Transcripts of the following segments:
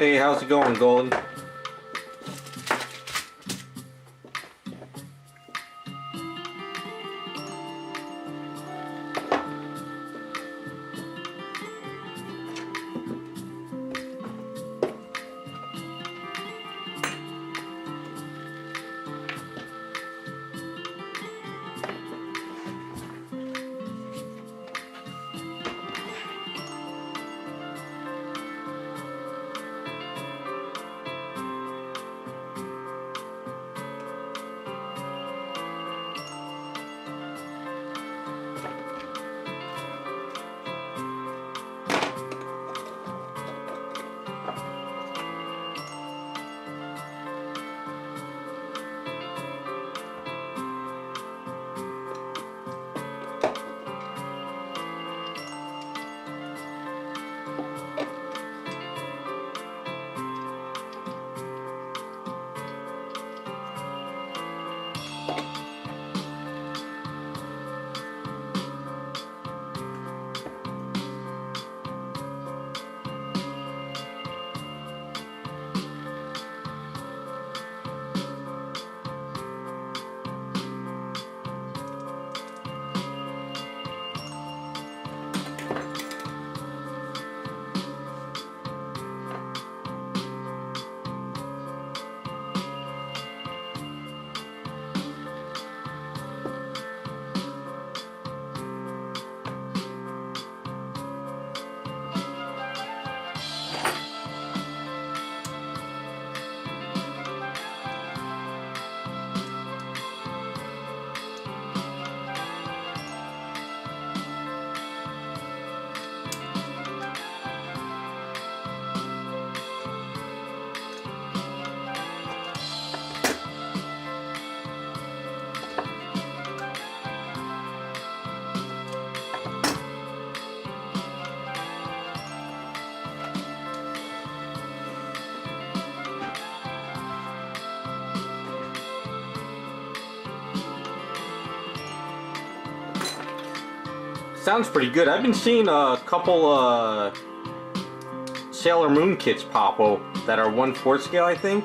Hey, how's it going, Golden? Sounds pretty good. I've been seeing a couple Sailor Moon kits pop up that are 1/4 scale, I think.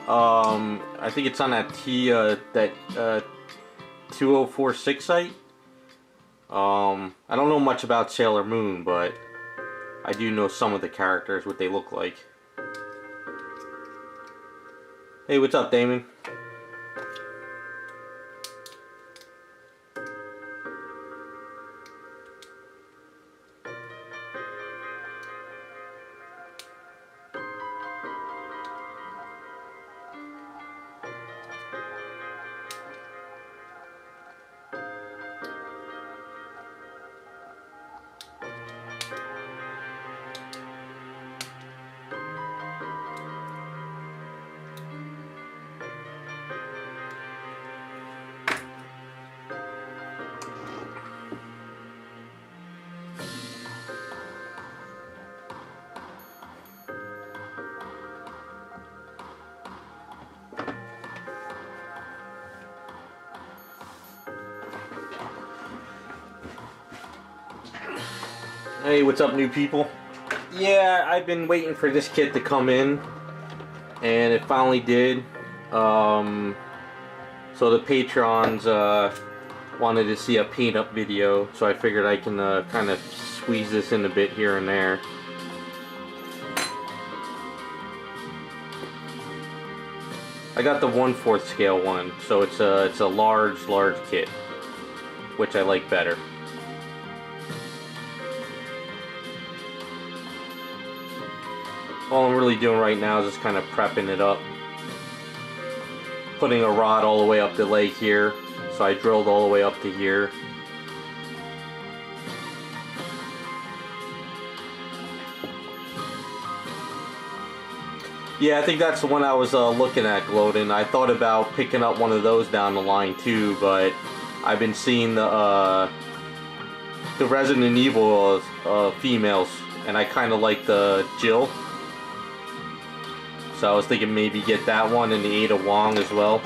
I think it's on that 2046 site. I don't know much about Sailor Moon, but I do know some of the characters, what they look like. Hey, what's up, Damon? Hey, what's up, new people? Yeah, I've been waiting for this kit to come in, and it finally did. So the patrons wanted to see a paint-up video, so I figured I can kind of squeeze this in a bit here and there. I got the 1/4 scale one, so it's a large kit, which I like better. All I'm really doing right now is just kind of prepping it up. Putting a rod all the way up the leg here. So I drilled all the way up to here. Yeah, I think that's the one I was looking at, Gloden. I thought about picking up one of those down the line too, but I've been seeing the Resident Evil females, and I kind of like the Jill. So I was thinking maybe get that one and the Ada Wong as well.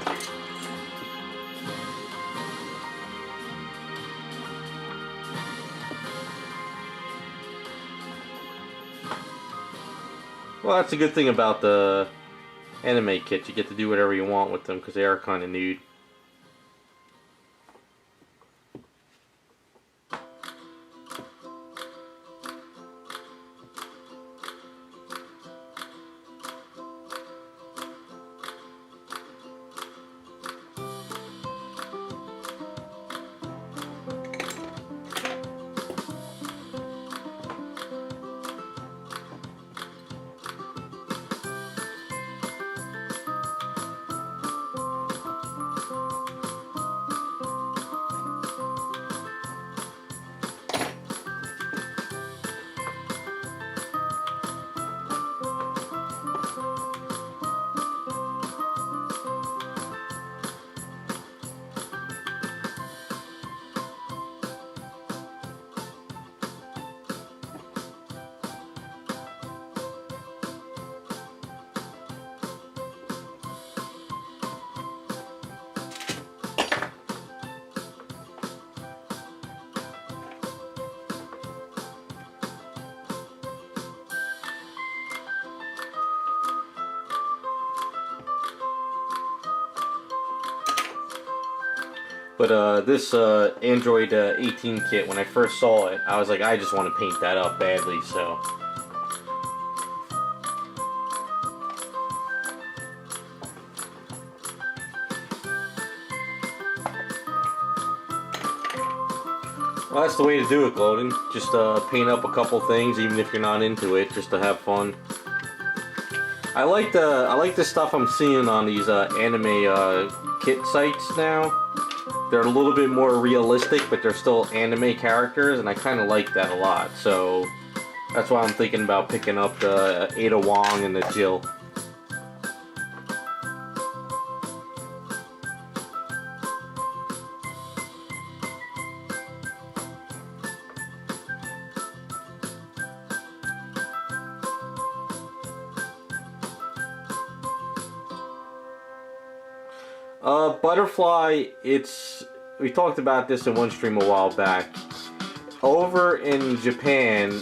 Well, that's a good thing about the anime kits. You get to do whatever you want with them because they are kind of nude. But this Android 18 kit, when I first saw it, I was like, I just want to paint that up badly, so. Well, that's the way to do it, Golden. Just paint up a couple things, even if you're not into it, just to have fun. I like the stuff I'm seeing on these anime kit sites now. They're a little bit more realistic, but they're still anime characters, and I kind of like that a lot. So that's why I'm thinking about picking up the Ada Wong and the Jill. Butterfly, we talked about this in one stream a while back. Over in Japan,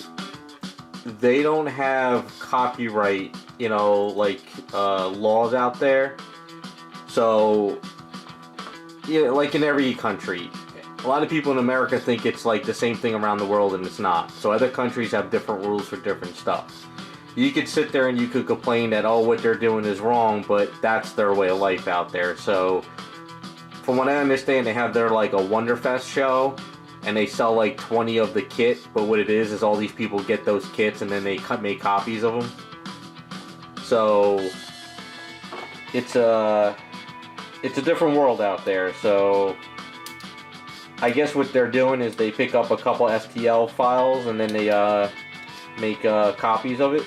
they don't have copyright, like laws out there. So, yeah, like in every country, a lot of people in America think it's like the same thing around the world, and it's not. So other countries have different rules for different stuff. You could sit there and you could complain that, oh, what they're doing is wrong, but that's their way of life out there. So, from what I understand, they have their, like, a Wonderfest show, and they sell, like, 20 of the kit, but what it is all these people get those kits, and then they make copies of them. So, it's a different world out there, so I guess what they're doing is they pick up a couple STL files, and then they, make copies of it.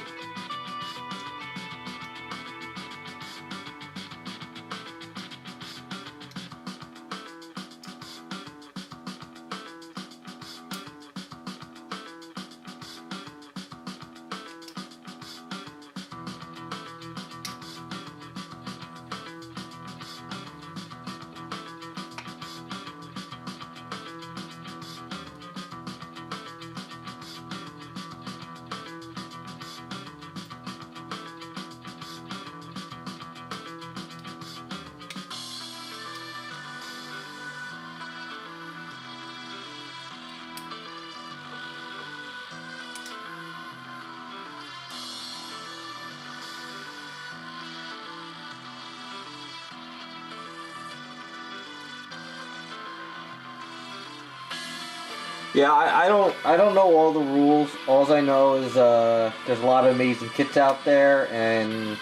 Yeah, I don't know all the rules. All I know is there's a lot of amazing kits out there, and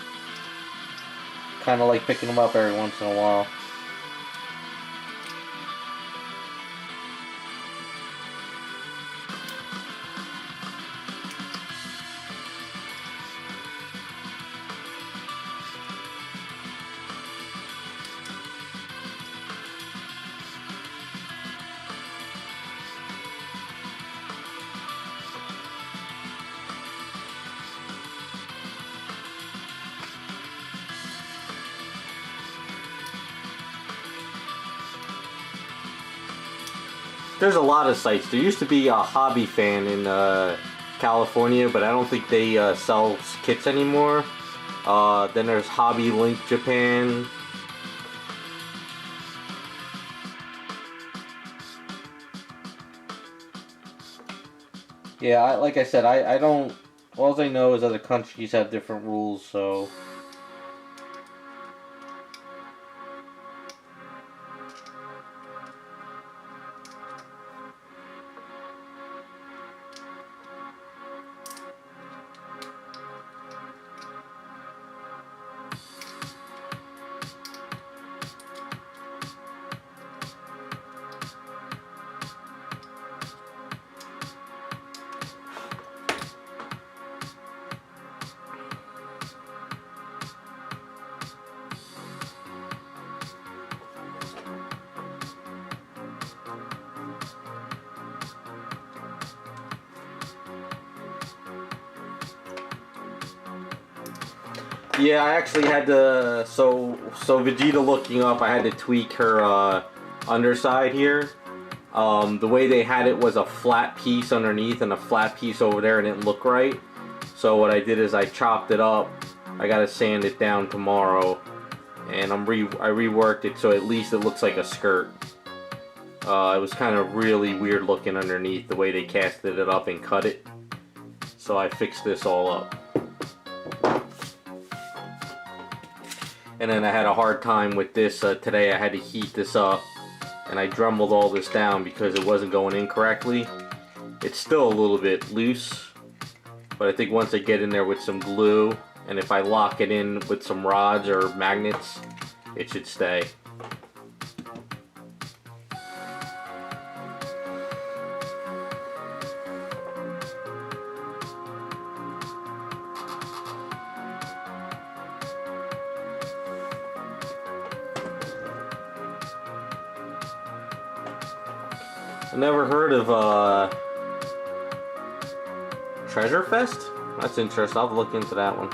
kind of like picking them up every once in a while. There's a lot of sites. There used to be a Hobby Fan in California, but I don't think they sell kits anymore. Then there's Hobby Link Japan. Yeah, like I said, I don't... All I know is other countries have different rules, so... Yeah, I actually had to, so Vegeta looking up, I had to tweak her underside here. The way they had it was a flat piece underneath and a flat piece over there, and it didn't look right. So what I did is I chopped it up. I gotta sand it down tomorrow, and I reworked it so at least it looks like a skirt. It was kind of really weird looking underneath the way they casted it up and cut it. So I fixed this all up. And then I had a hard time with this today. I had to heat this up, and I dremelled all this down because it wasn't going in correctly. It's still a little bit loose, but I think once I get in there with some glue, and if I lock it in with some rods or magnets, it should stay. I never heard of Treasure Fest? That's interesting. I'll look into that one.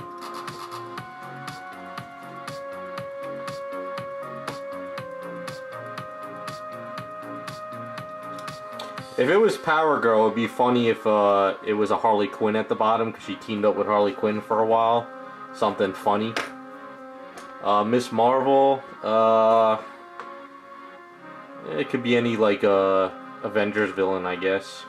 If it was Power Girl, it'd be funny if it was a Harley Quinn at the bottom, because she teamed up with Harley Quinn for a while. Something funny. Miss Marvel, it could be any like Avengers villain, I guess.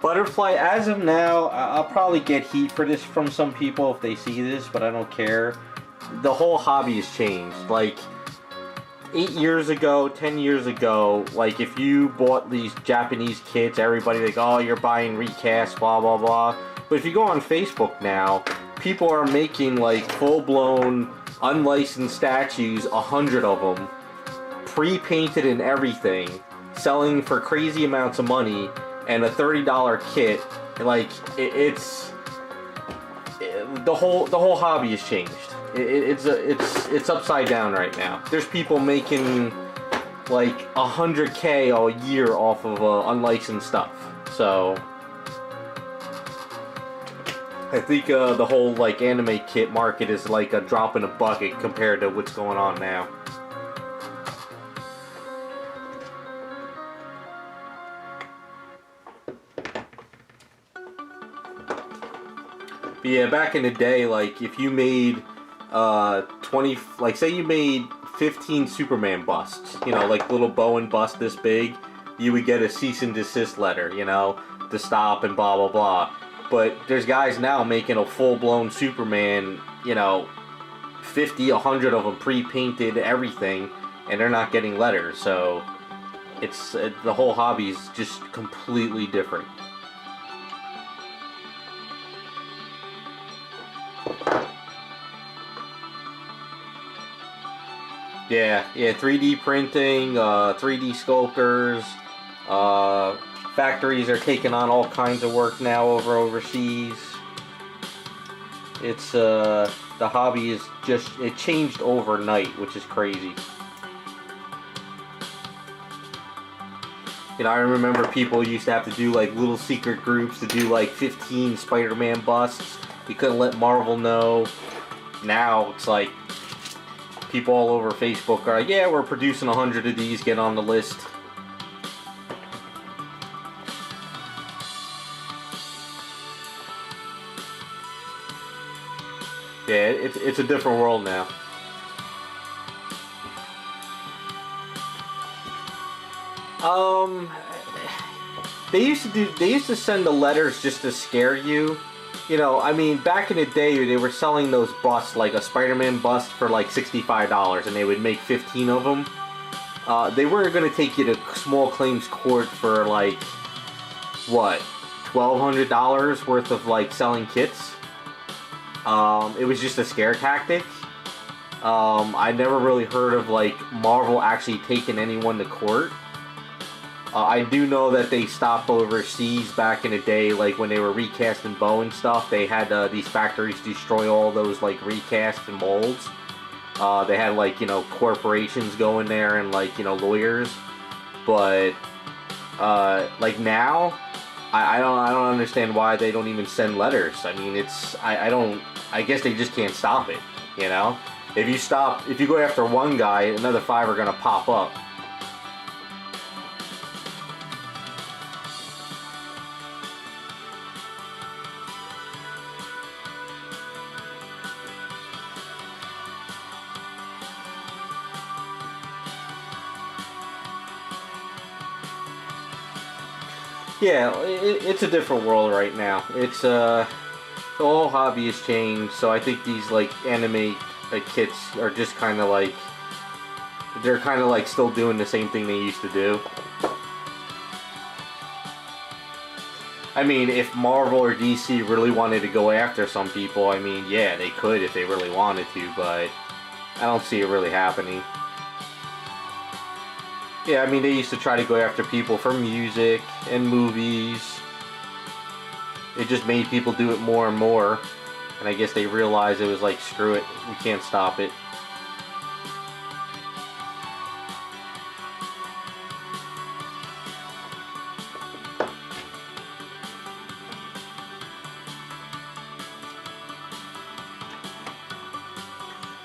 Butterfly, as of now, I'll probably get heat for this from some people if they see this, but I don't care. The whole hobby has changed. Like, 8 years ago, 10 years ago, like, if you bought these Japanese kits, everybody like, oh, you're buying recast, blah, blah, blah. But if you go on Facebook now, people are making, like, full-blown, unlicensed statues, 100 of them, pre-painted and everything, selling for crazy amounts of money, and a $30 kit. Like, the whole hobby has changed. It's upside down right now. There's people making like $100K a year off of unlicensed stuff. So I think the whole like anime kit market is like a drop in a bucket compared to what's going on now. But yeah, back in the day, like if you made 20, like say you made 15 Superman busts, you know, like little Bowen bust this big, you would get a cease and desist letter, you know, to stop and blah blah blah. But there's guys now making a full-blown Superman, you know, 50, 100 of them pre-painted, everything, and they're not getting letters. So it's the whole hobby is just completely different. Yeah, 3D printing, 3D sculptors, factories are taking on all kinds of work now overseas. It's the hobby is just, it changed overnight, which is crazy. You know, I remember people used to have to do like little secret groups to do like 15 Spider-Man busts. You couldn't let Marvel know. Now it's like people all over Facebook are like, yeah, we're producing 100 of these, get on the list. Yeah, it's a different world now. They used to send the letters just to scare you. You know, I mean, back in the day, they were selling those busts, like a Spider-Man bust for like $65, and they would make 15 of them. They were going to take you to small claims court for like, what, $1,200 worth of like selling kits. It was just a scare tactic. I never really heard of like Marvel actually taking anyone to court. I do know that they stopped overseas back in the day, like when they were recasting Bow and stuff. They had these factories destroy all those like recast and molds. They had like, you know, corporations go in there and like, you know, lawyers. But like now, I don't understand why they don't even send letters. I mean, it's I guess they just can't stop it. You know, if you go after one guy, another 5 are gonna pop up. Yeah, it's a different world right now. It's the whole hobby has changed. So I think these like anime kits are just kind of like, they're kind of like still doing the same thing they used to do. I mean, if Marvel or DC really wanted to go after some people, I mean, yeah, they could if they really wanted to, but I don't see it really happening. Yeah, I mean, they used to try to go after people for music and movies. It just made people do it more and more. And I guess they realized it was like, screw it, we can't stop it.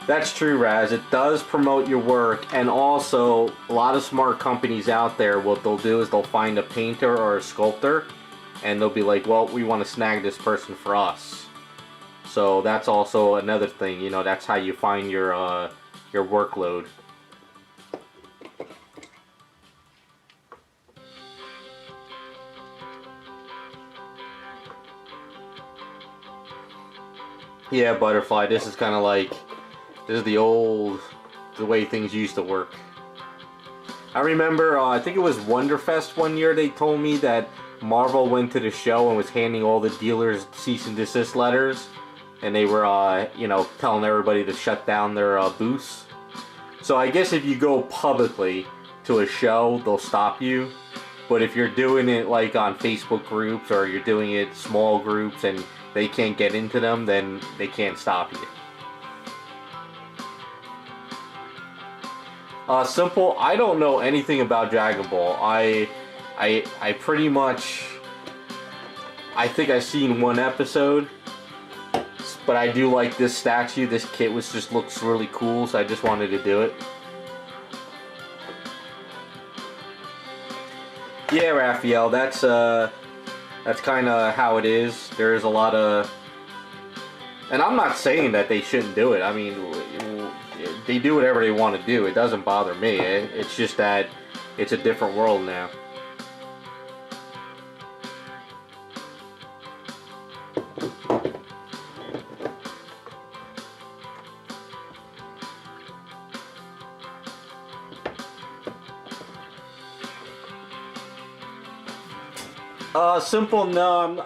That's true, Raz. It does promote your work, and also a lot of smart companies out there, what they'll do is they'll find a painter or a sculptor, and they'll be like, well, we want to snag this person for us. So that's also another thing, you know, that's how you find your workload. Yeah, Butterfly, this is kind of like, this is the way things used to work. I remember, I think it was Wonderfest one year, they told me that Marvel went to the show and was handing all the dealers cease and desist letters. And they were, you know, telling everybody to shut down their booths. So I guess if you go publicly to a show, they'll stop you. But if you're doing it like on Facebook groups, or you're doing it small groups and they can't get into them, then they can't stop you. Simple, I don't know anything about Dragon Ball. I pretty much, I think I've seen one episode, but I do like this statue. This kit just looks really cool, so I just wanted to do it. Yeah, Raphael, that's kind of how it is. There's a lot of, and I'm not saying that they shouldn't do it. I mean, they do whatever they want to do. It doesn't bother me. It's just that it's a different world now. Simple, no,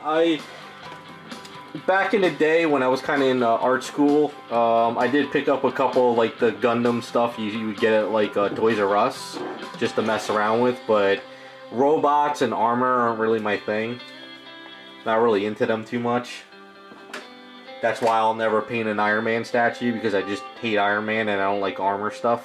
back in the day when I was kind of in art school, I did pick up a couple like the Gundam stuff you would get at like Toys R Us just to mess around with, but robots and armor aren't really my thing. Not really into them too much. That's why I'll never paint an Iron Man statue, because I just hate Iron Man and I don't like armor stuff.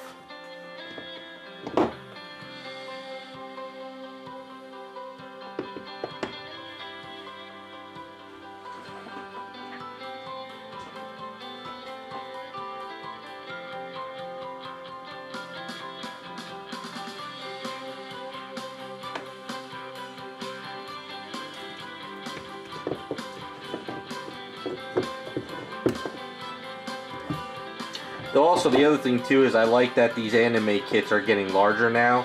Though also the other thing too is I like that these anime kits are getting larger now,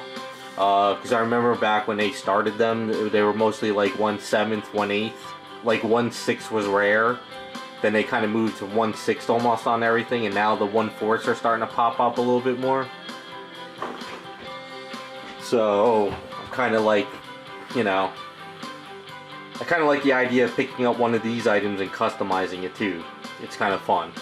because I remember back when they started them, they were mostly like 1/7, 1/8, like 1/6 was rare. Then they kind of moved to 1/6 almost on everything, and now the 1/4 are starting to pop up a little bit more. So I'm kind of like, you know, I kind of like the idea of picking up one of these items and customizing it too. It's kind of fun.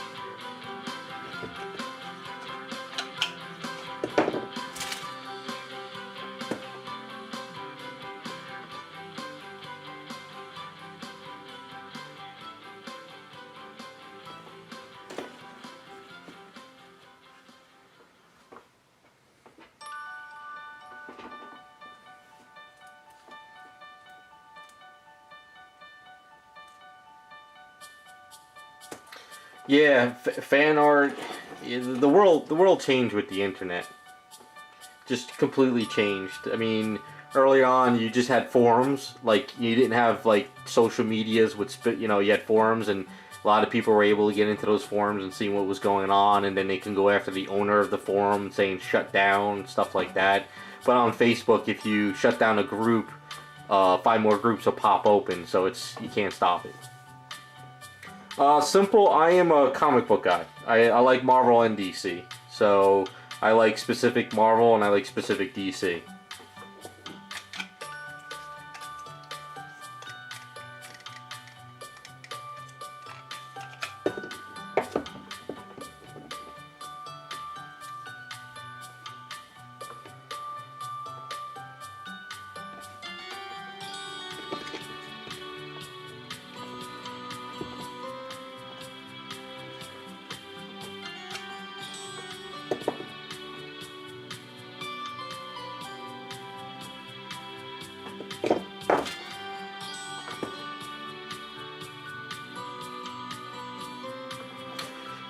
Yeah, fan art. The world changed with the internet. Just completely changed. I mean, early on you just had forums. Like you didn't have like social medias with you know, you had forums, and a lot of people were able to get into those forums and see what was going on, and then they can go after the owner of the forum saying shut down, stuff like that. But on Facebook, if you shut down a group, 5 more groups will pop open, so you can't stop it. Simple. I am a comic book guy. I like Marvel and DC. So I like specific Marvel and I like specific DC.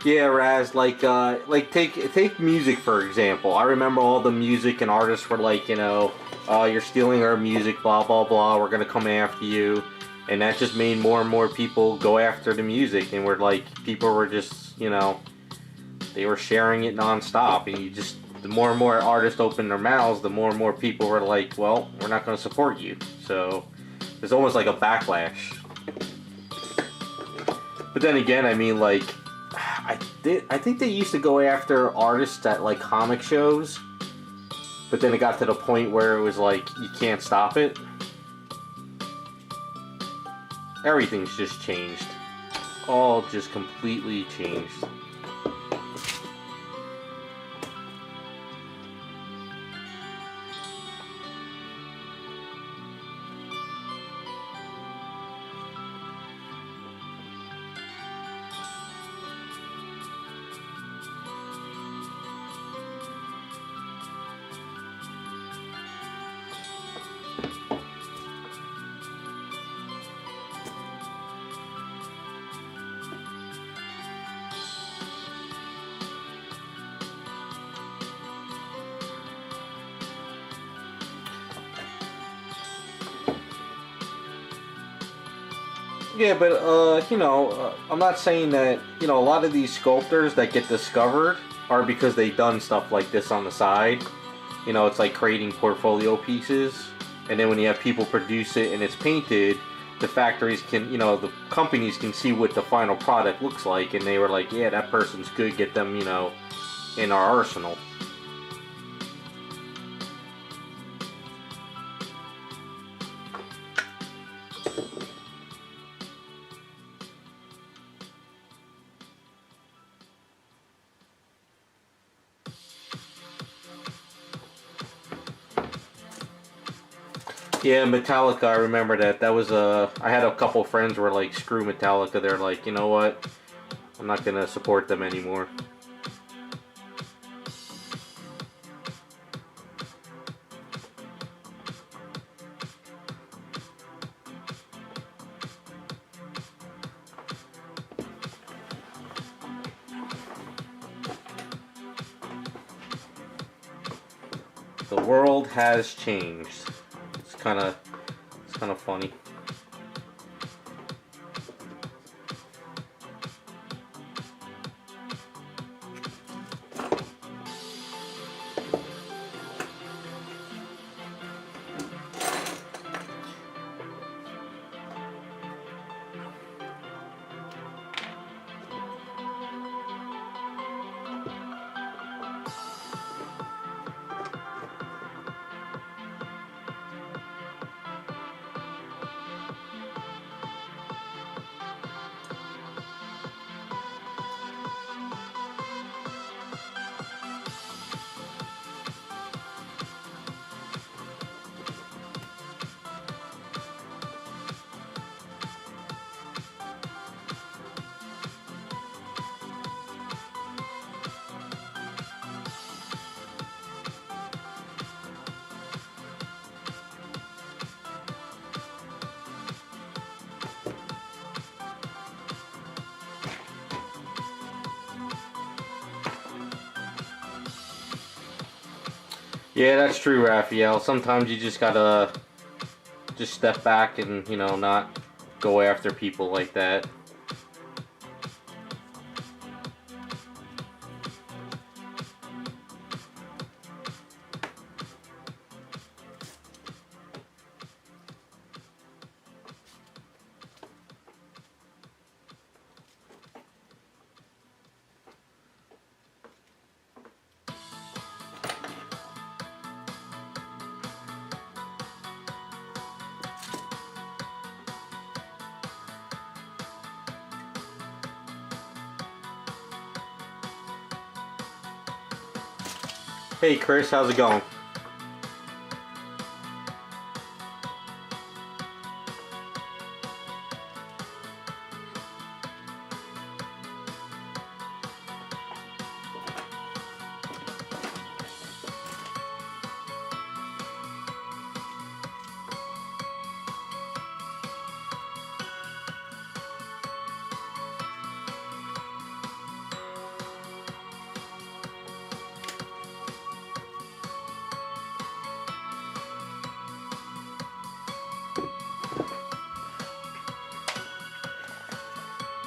Yeah, Raz, like take music for example. I remember all the music and artists were like, you know, you're stealing our music, blah blah blah. We're gonna come after you, and that just made more and more people go after the music, and we're like, people were just, you know, they were sharing it nonstop, and you just, the more and more artists opened their mouths, the more and more people were like, well, we're not gonna support you. So there's almost like a backlash. But then again, I mean, like, I think they used to go after artists at like comic shows, but then it got to the point where it was like you can't stop it. Everything's just changed. All just completely changed. Yeah, but, you know, I'm not saying that, you know, a lot of these sculptors that get discovered are because they've done stuff like this on the side. You know, it's like creating portfolio pieces, and then when you have people produce it and it's painted, the factories can, you know, the companies can see what the final product looks like, and they were like, yeah, that person's good, get them, you know, in our arsenal. Yeah, Metallica, I remember that. That was I had a couple friends who were like, screw Metallica. They're like, you know what? I'm not gonna support them anymore. The world has changed. It's kind of funny. Yeah, that's true, Raphael. Sometimes you just gotta just step back and, you know, not go after people like that. Hey Chris, how's it going?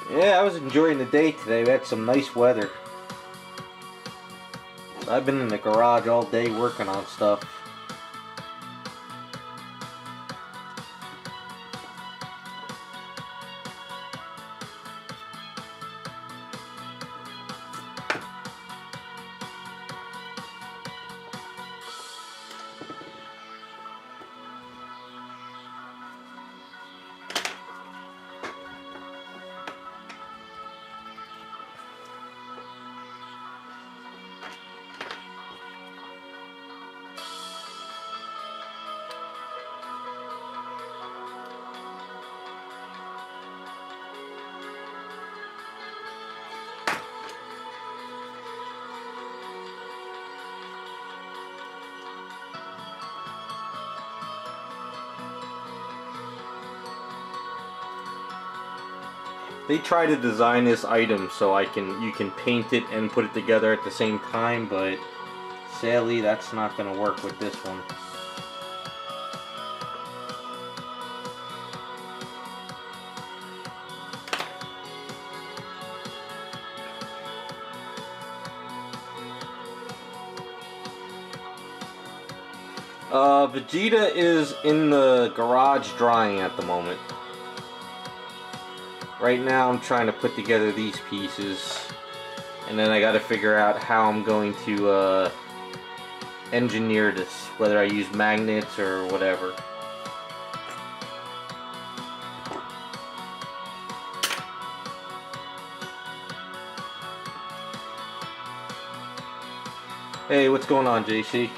Yeah, I was enjoying the day today. We had some nice weather. I've been in the garage all day working on stuff. They try to design this item so you can paint it and put it together at the same time, but sadly that's not going to work with this one. Vegeta is in the garage drying at the moment. Right now I'm trying to put together these pieces, and then I got to figure out how I'm going to engineer this, whether I use magnets or whatever. Hey, what's going on, JC?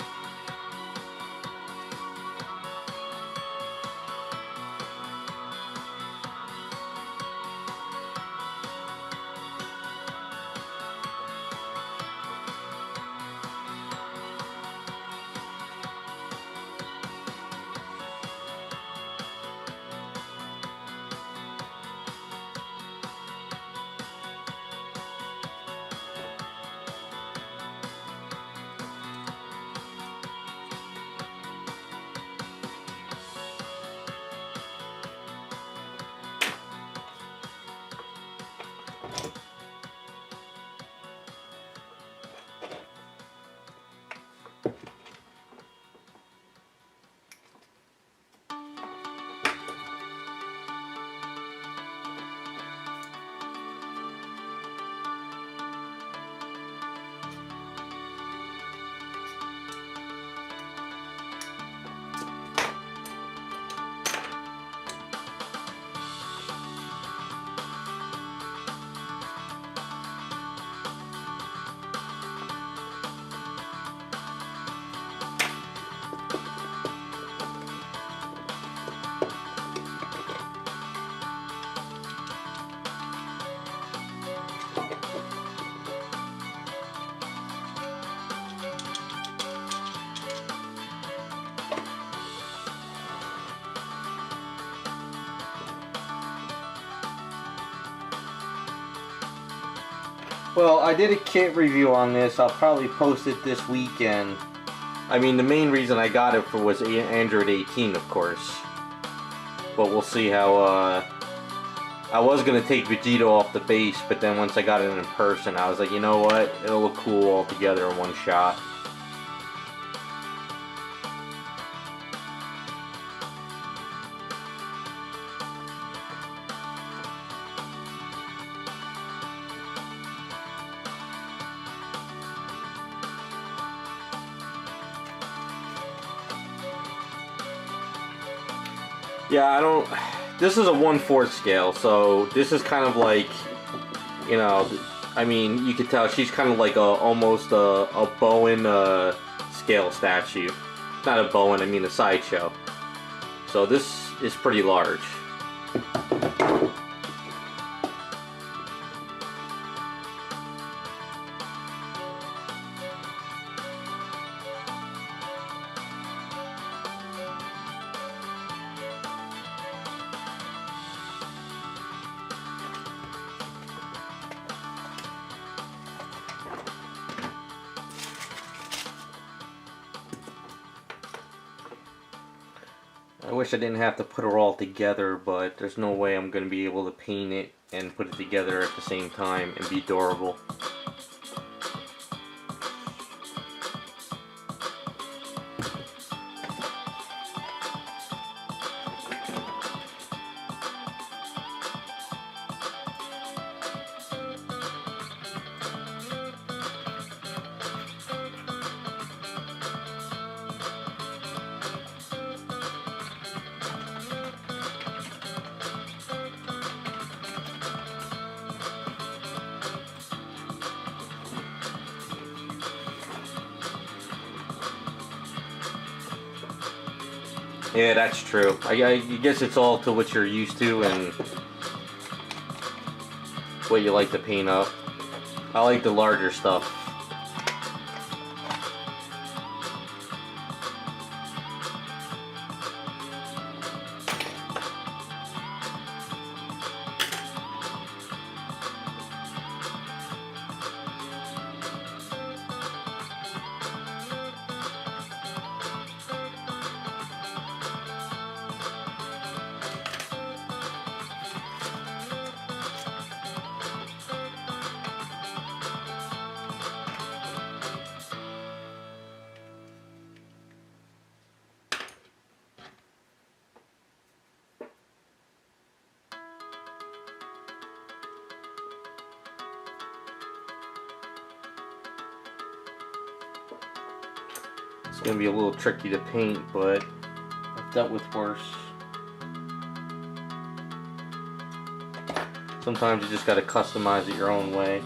Well, I did a kit review on this. I'll probably post it this weekend. I mean, the main reason I got it for was Android 18, of course. But we'll see how, I was going to take Vegeta off the base, but then once I got it in person, I was like, you know what? It'll look cool all together in one shot. Yeah, I don't... This is a 1/4 scale, so this is kind of like, you know, I mean, you could tell she's kind of like almost a Bowen scale statue. Not a Bowen, I mean a sideshow. So this is pretty large. I wish I didn't have to put her all together, but there's no way I'm going to be able to paint it and put it together at the same time and be durable. Yeah, that's true. I guess it's all to what you're used to and what you like to paint up. I like the larger stuff. It's going to be a little tricky to paint, but I've dealt with worse. Sometimes you just got to customize it your own way.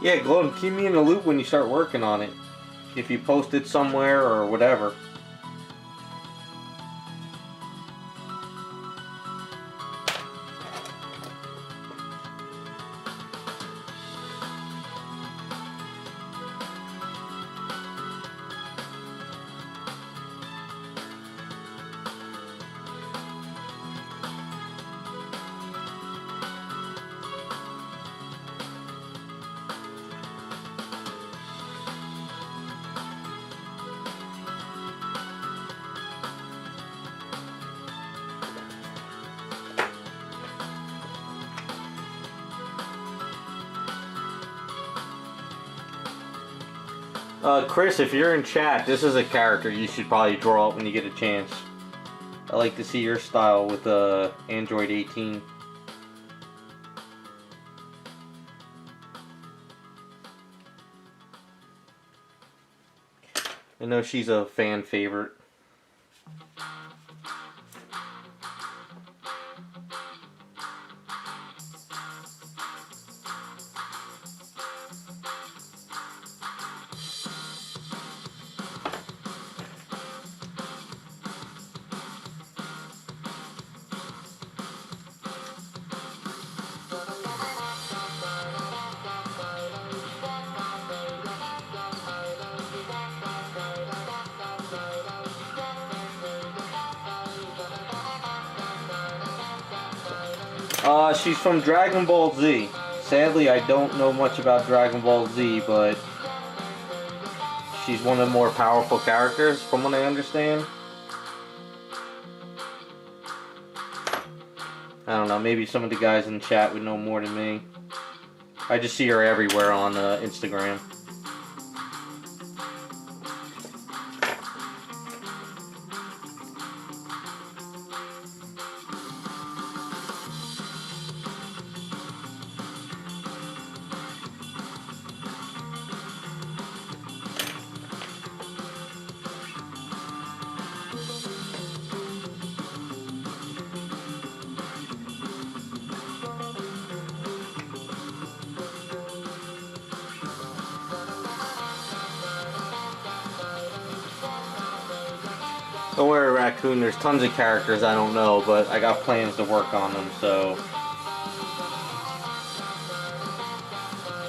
Yeah, go and keep me in the loop when you start working on it. If you post it somewhere or whatever. Chris, if you're in chat, this is a character you should probably draw up when you get a chance. I like to see your style with Android 18. I know she's a fan favorite. She's from Dragon Ball Z. Sadly, I don't know much about Dragon Ball Z, but she's one of the more powerful characters, from what I understand. I don't know, maybe some of the guys in the chat would know more than me. I just see her everywhere on Instagram. Don't worry, Raccoon, there's tons of characters I don't know, but I got plans to work on them, so...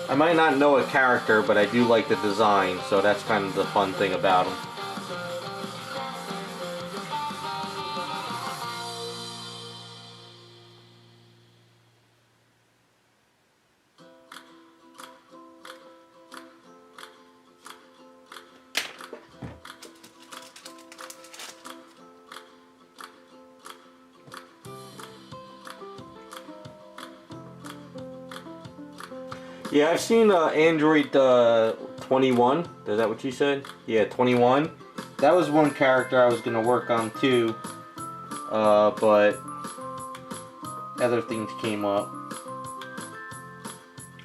I might not know a character, but I do like the design, so that's kind of the fun thing about them. Yeah, I've seen Android 21. Is that what you said? Yeah, 21. That was one character I was going to work on too. But other things came up.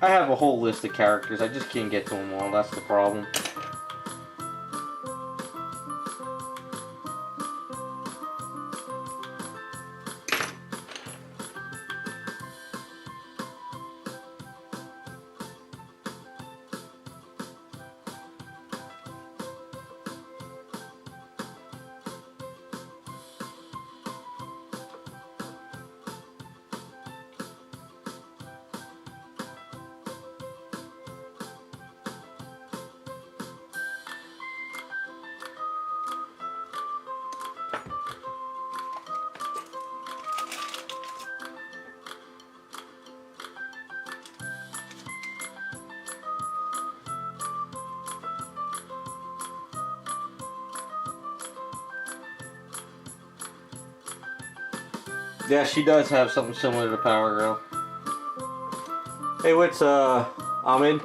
I have a whole list of characters. I just can't get to them all. That's the problem. Yeah, she does have something similar to Power Girl. Hey, what's Ahmed?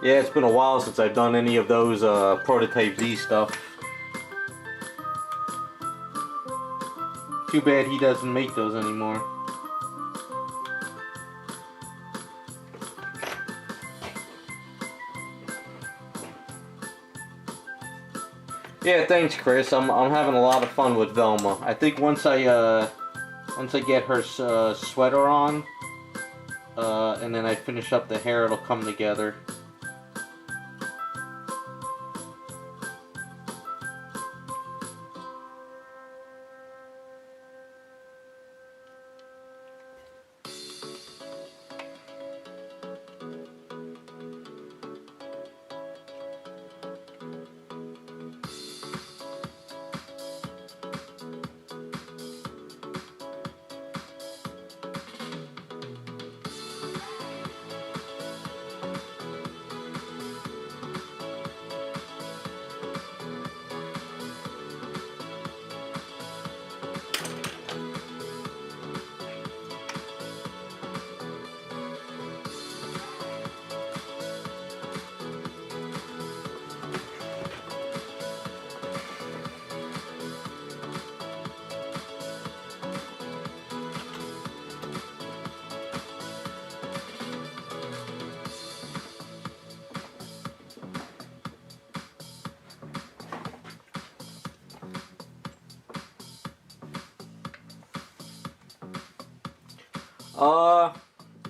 Yeah, it's been a while since I've done any of those Prototype Z stuff. Too bad he doesn't make those anymore. Yeah, thanks, Chris. I'm having a lot of fun with Velma. I think once I get her sweater on, and then I finish up the hair, it'll come together.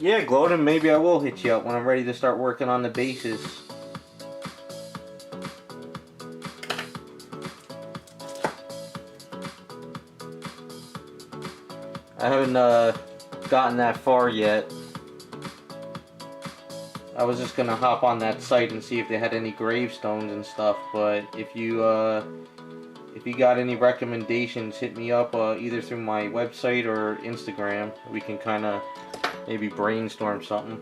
Yeah, Gloden, maybe I will hit you up when I'm ready to start working on the bases. I haven't gotten that far yet. I was just gonna hop on that site and see if they had any gravestones and stuff, but if you got any recommendations, hit me up either through my website or Instagram. We can kind of maybe brainstorm something.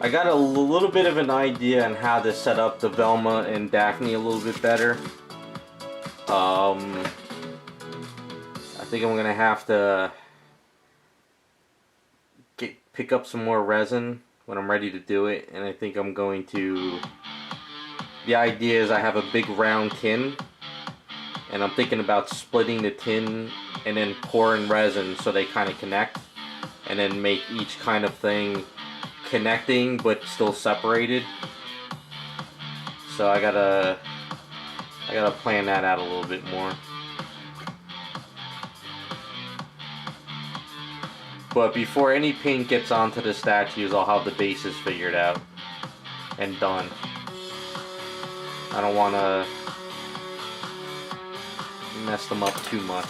I got a little bit of an idea on how to set up the Velma and Daphne a little bit better. I think I'm gonna have to pick up some more resin when I'm ready to do it, and I think I'm going to. The idea is I have a big round tin, and I'm thinking about splitting the tin and then pouring resin so they kind of connect, and then make each kind of thing connecting but still separated. So I gotta plan that out a little bit more. But before any paint gets onto the statues, I'll have the bases figured out and done. I don't want to mess them up too much.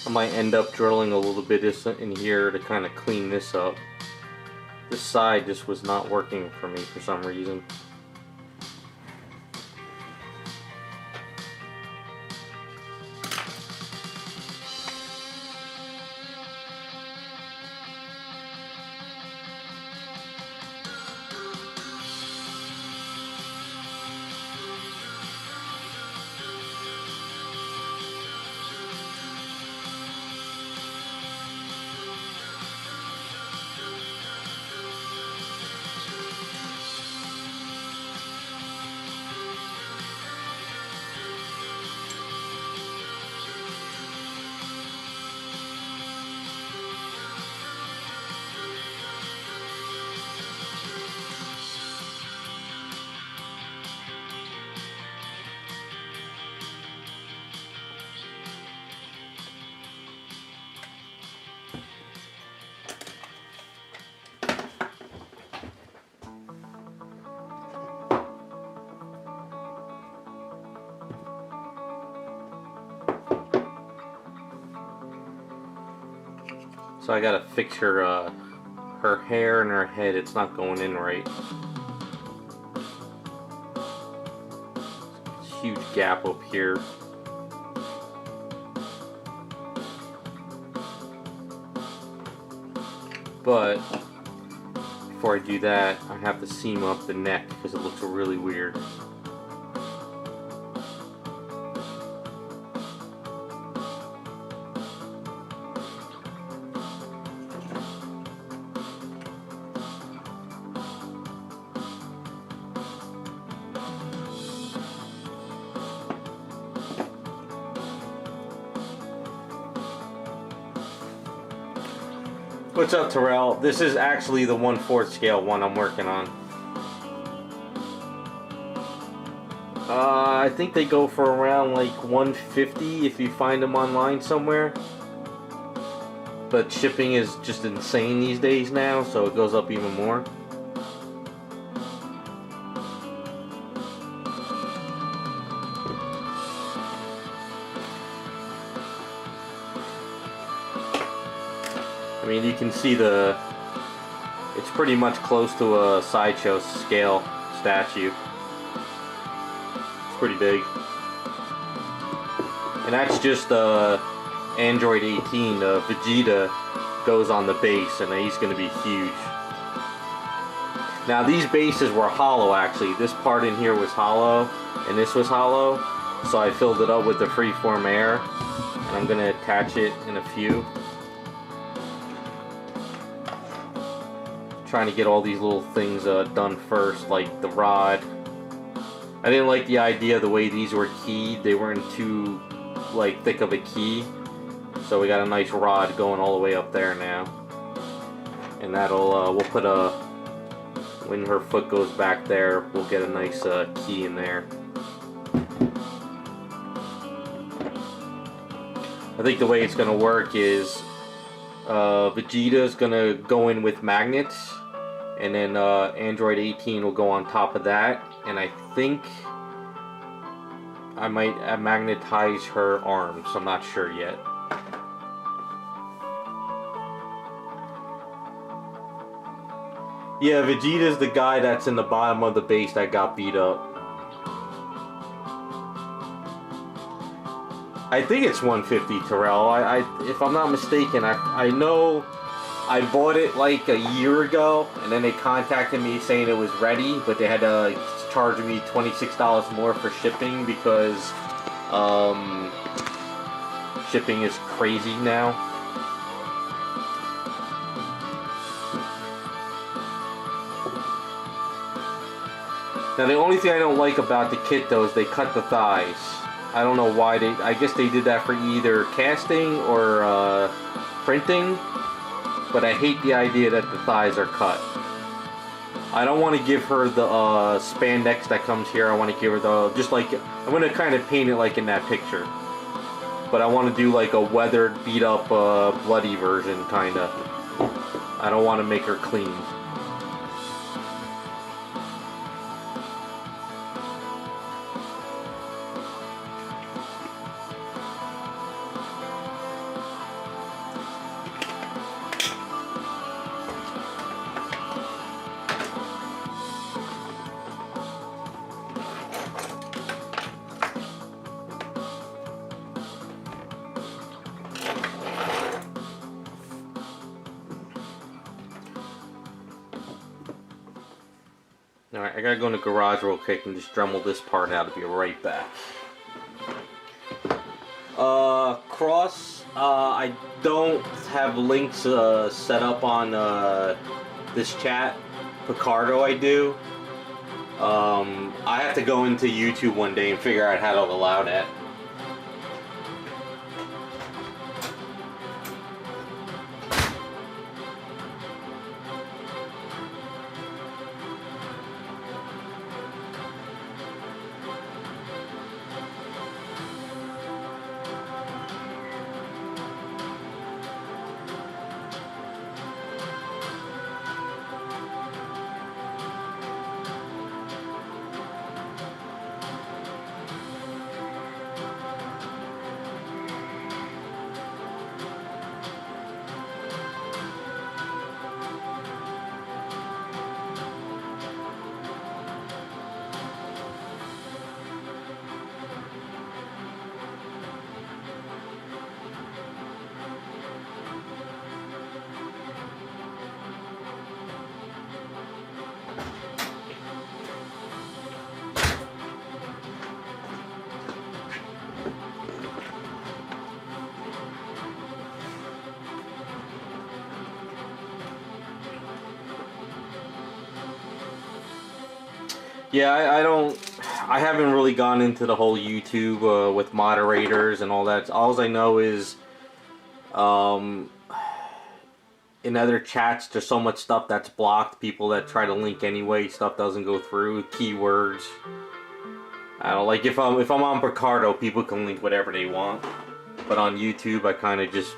I might end up drilling a little bit in here to kind of clean this up. This side just was not working for me for some reason. So I gotta fix her hair and her head. It's not going in right. Huge gap up here. But before I do that, I have to seam up the neck because it looks really weird. What's up, Terrell? This is actually the 1/4 scale one I'm working on. I think they go for around like $150 if you find them online somewhere. But shipping is just insane these days now, so it goes up even more. I mean, you can see it's pretty much close to a Sideshow scale statue. It's pretty big. And that's just Android 18. Vegeta goes on the base, and he's going to be huge. Now, these bases were hollow, actually. This part in here was hollow, and this was hollow. So I filled it up with the freeform air, and I'm going to attach it in a few. Trying to get all these little things done first, like the rod. I didn't like the idea of the way these were keyed. They weren't too like thick of a key, so we got a nice rod going all the way up there now, and that'll we'll put a, when her foot goes back there, we'll get a nice key in there. I think the way it's gonna work is Vegeta's gonna go in with magnets, and then Android 18 will go on top of that, and I think I might magnetize her arms. I'm not sure yet. Yeah, Vegeta's the guy that's in the bottom of the base that got beat up. I think it's 150, Terrell. If I'm not mistaken, I know I bought it like a year ago, and then they contacted me saying it was ready, but they had to charge me $26 more for shipping because shipping is crazy now. Now, the only thing I don't like about the kit, though, is they cut the thighs. I don't know why I guess they did that for either casting or printing, but I hate the idea that the thighs are cut. I don't want to give her the spandex that comes here. I want to give her the, just like, I'm going to kind of paint it like in that picture. But I want to do like a weathered, beat up, bloody version, kind of. I don't want to make her clean. Alright, I gotta go in the garage real quick and just Dremel this part out. I'll be right back. I don't have links set up on this chat. Picardo I do. I have to go into YouTube one day and figure out how to allow that. Yeah, I haven't really gone into the whole YouTube with moderators and all that. All I know is in other chats there's so much stuff that's blocked. People that try to link anyway, stuff doesn't go through. Keywords. I don't like if I'm on Picardo, people can link whatever they want. But on YouTube I kind of just,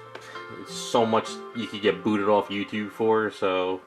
it's so much you could get booted off YouTube for, so.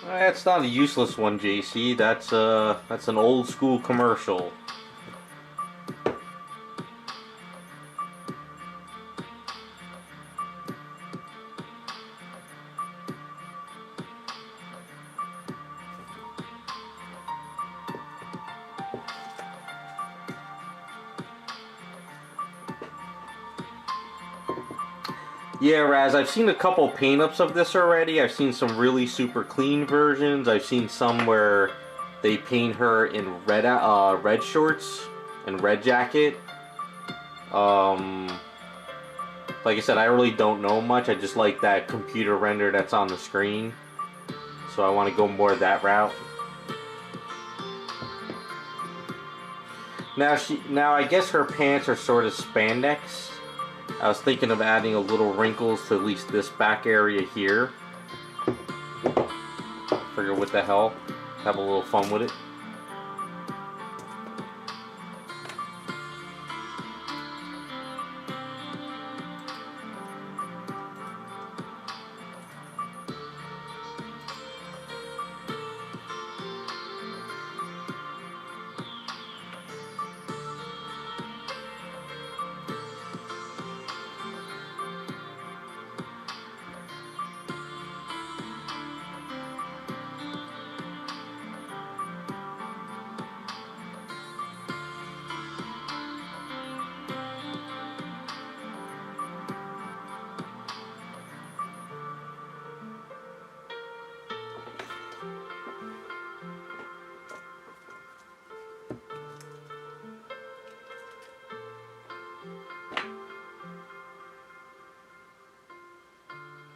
That's not a useless one, JC. That's an old school commercial. Yeah, Raz, I've seen a couple paint-ups of this already. I've seen some really super clean versions. I've seen some where they paint her in red shorts and red jacket. Like I said, I really don't know much. I just like that computer render that's on the screen. So I want to go more that route. Now I guess her pants are sort of spandex. I was thinking of adding a little wrinkles to at least this back area here. Figure what the hell. Have a little fun with it.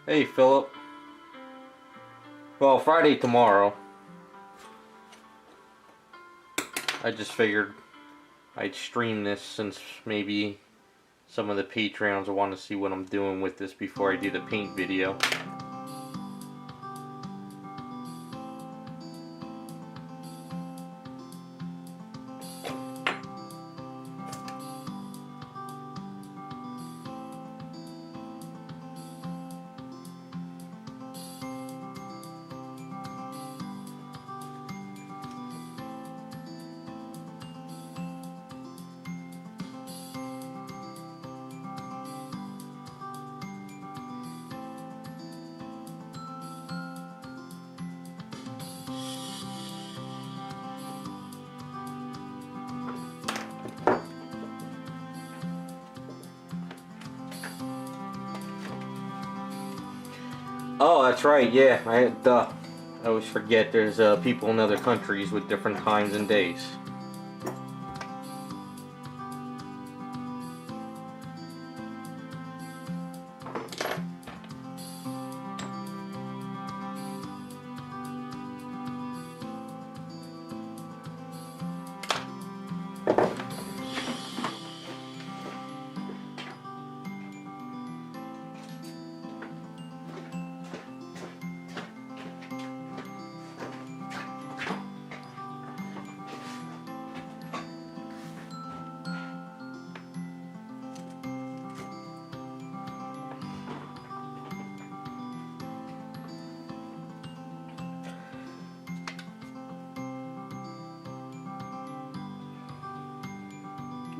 Hey, Philip. Well, Friday tomorrow. I just figured I'd stream this since maybe some of the Patreons will want to see what I'm doing with this before I do the paint video. Oh, that's right, yeah, I always forget there's people in other countries with different times and days.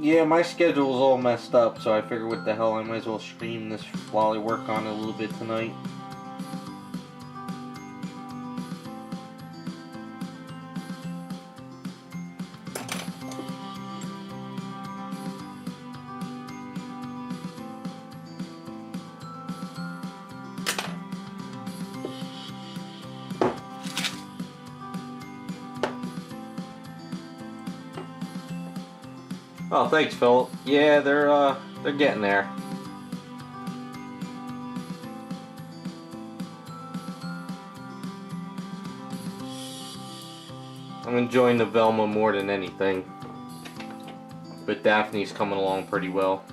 Yeah, my schedule's all messed up, so I figured what the hell, I might as well stream this while I work on it a little bit tonight. Oh, thanks, Philip. Yeah, they're getting there. I'm enjoying the Velma more than anything, but Daphne's coming along pretty well.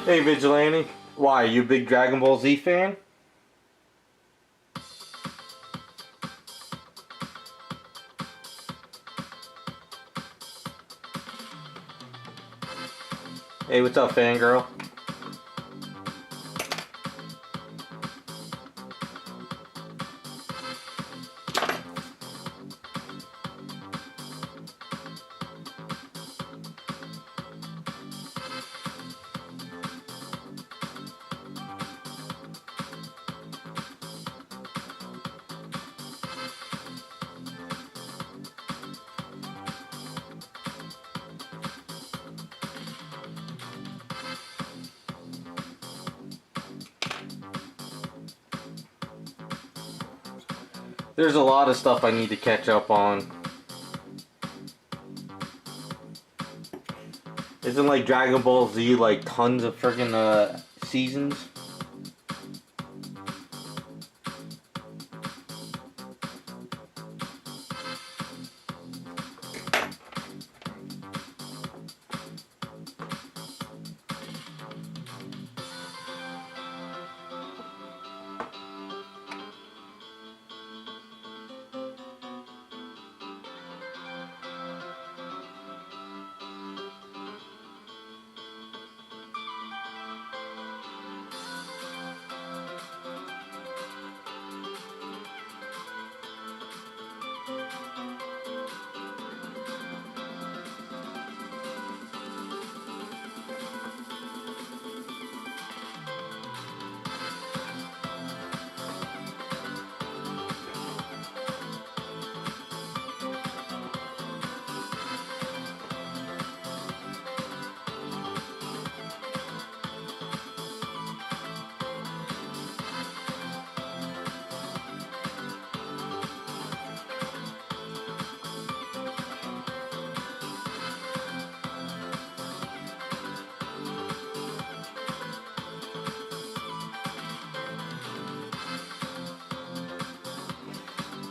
Hey, Vigilante. Why, you a big Dragon Ball Z fan? Hey, what's up, fangirl? There's a lot of stuff I need to catch up on. Isn't like Dragon Ball Z like tons of friggin' seasons?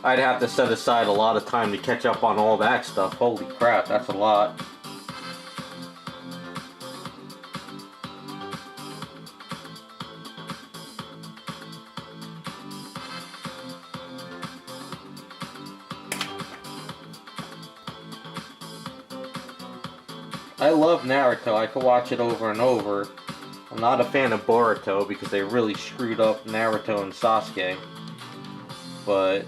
I'd have to set aside a lot of time to catch up on all that stuff. Holy crap, that's a lot. I love Naruto. I could watch it over and over. I'm not a fan of Boruto because they really screwed up Naruto and Sasuke. But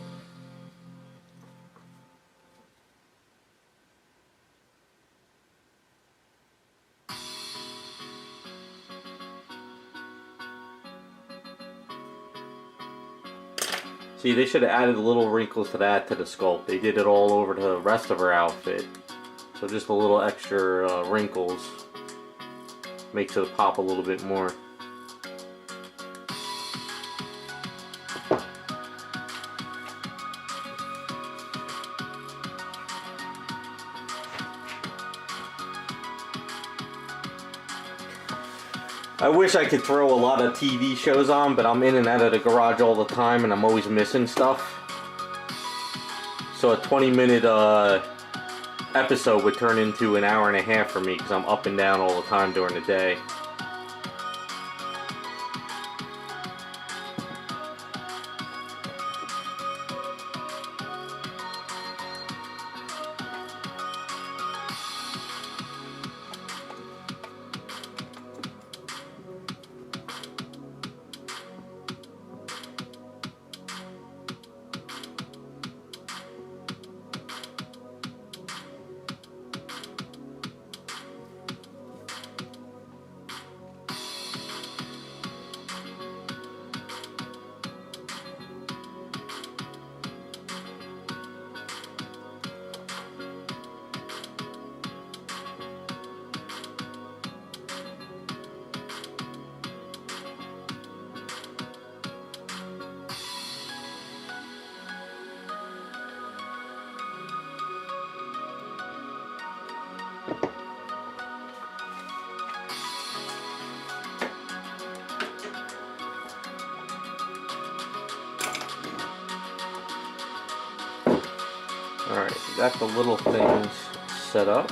see, they should have added little wrinkles to that to the sculpt. They did it all over the rest of her outfit. So just a little extra wrinkles makes it pop a little bit more. I wish I could throw a lot of TV shows on, but I'm in and out of the garage all the time and I'm always missing stuff. So a 20-minute episode would turn into an hour and a half for me because I'm up and down all the time during the day. Alright, got the little things set up.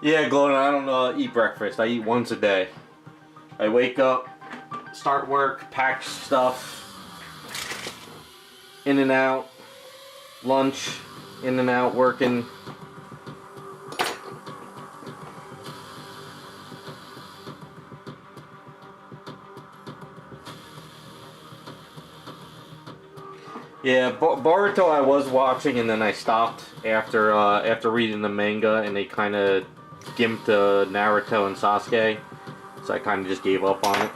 Yeah, Glow, I don't eat breakfast. I eat once a day. I wake up, start work, pack stuff, in and out, lunch, in and out, working. Yeah, Boruto I was watching and then I stopped after reading the manga, and they kind of gimped Naruto and Sasuke, so I kind of just gave up on it.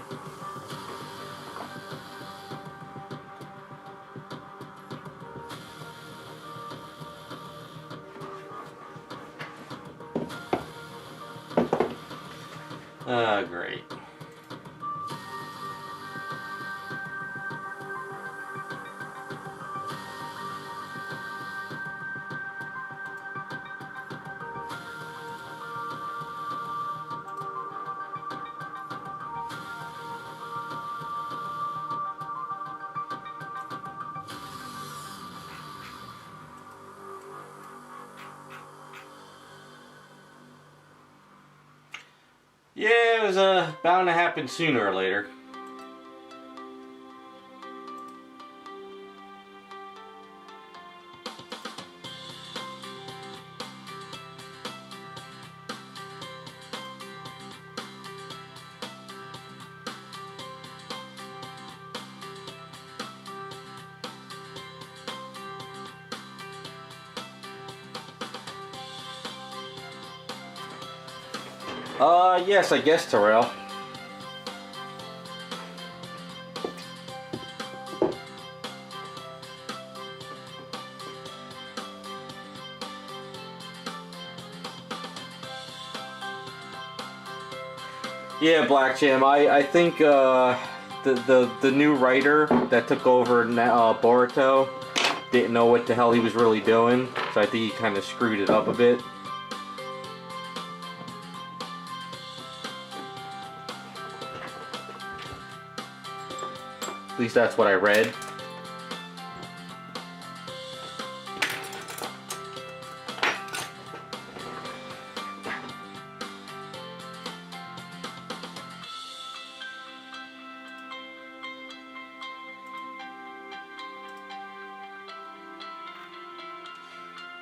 Great. Yeah, it was bound to happen sooner or later. Yes, I guess, Terrell. Yeah, Black Jam. I think the new writer that took over Boruto didn't know what the hell he was really doing, so I think he kind of screwed it up a bit. At least that's what I read.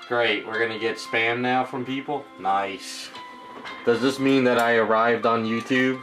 Great, we're gonna get spam now from people? Nice. Does this mean that I arrived on YouTube?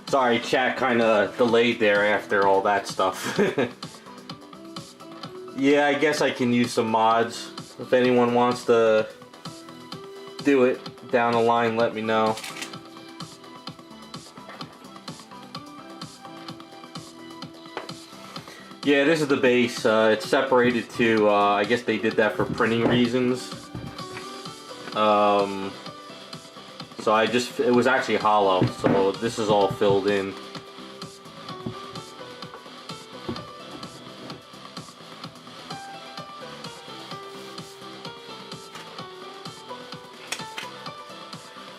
Sorry, chat kind of delayed there after all that stuff. Yeah, I guess I can use some mods if anyone wants to do it. down the line, let me know. Yeah, this is the base. It's separated to, I guess they did that for printing reasons. So it was actually hollow, so this is all filled in.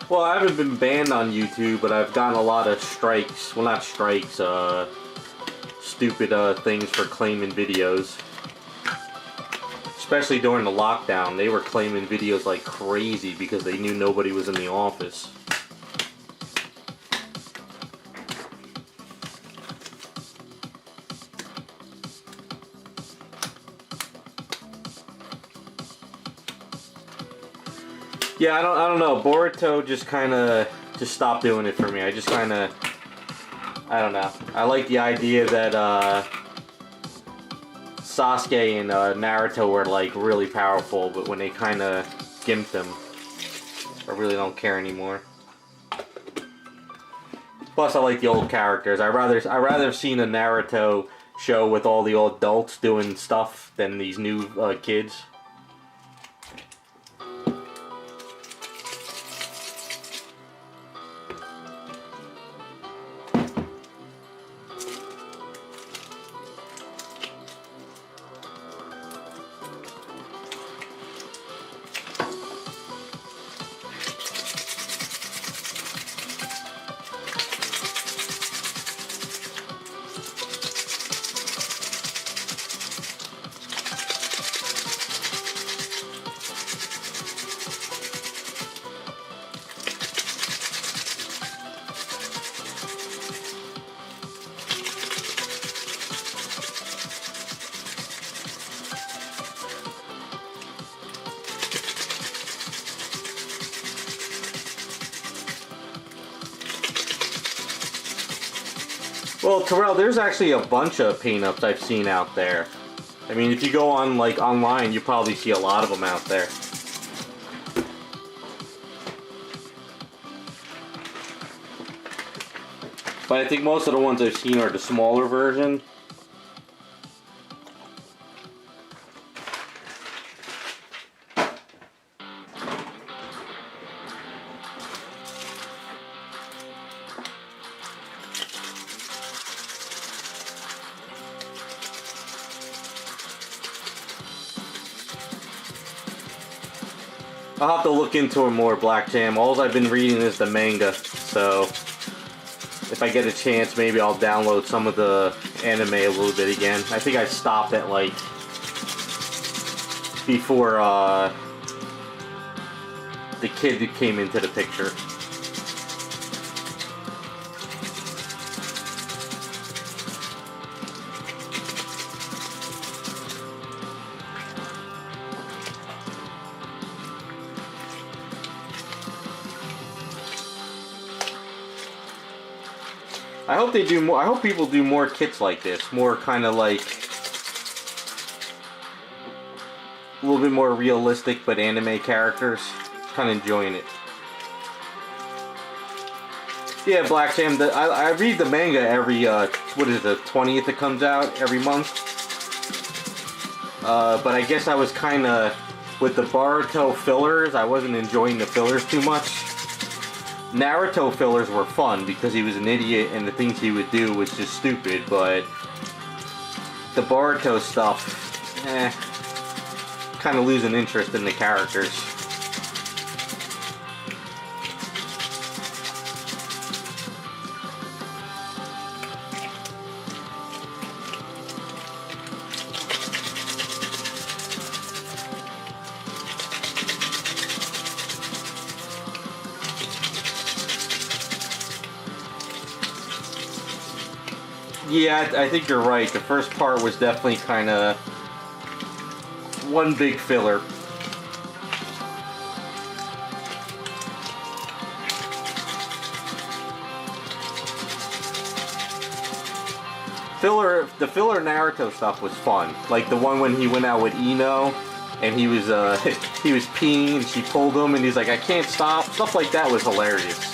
Well, I haven't been banned on YouTube, but I've gotten a lot of strikes. Well, not strikes, stupid things for claiming videos. Especially during the lockdown, they were claiming videos like crazy because they knew nobody was in the office. Yeah, I don't know. Boruto just stopped doing it for me. I just I don't know. I like the idea that Sasuke and Naruto were like really powerful, but when they kind of gimped them, I really don't care anymore. Plus, I like the old characters. I rather seen a Naruto show with all the old adults doing stuff than these new kids. Well, Terrell, there's actually a bunch of paint-ups I've seen out there. I mean, if you go on, like, online, you probably see a lot of them out there. But I think most of the ones I've seen are the smaller version. I'll have to look into it more, Black Jam. All I've been reading is the manga, so if I get a chance, maybe I'll download some of the anime a little bit again. I think I stopped at, like, before the kid who came into the picture. I hope they do more. I hope people do more kits like this. More kind of like a little bit more realistic, but anime characters. Kind of enjoying it. Yeah, Black Sam. I read the manga every what is it, the 20th it comes out every month. But I guess I was kind of with the Boruto fillers. I wasn't enjoying the fillers too much. Naruto fillers were fun because he was an idiot and the things he would do was just stupid, but the Boruto stuff, kind of losing interest in the characters. Yeah, I think you're right. The first part was definitely kind of one big filler. The filler Naruto stuff was fun. Like the one when he went out with Ino and he was he was peeing, and she pulled him, and he's like, I can't stop. Stuff like that was hilarious.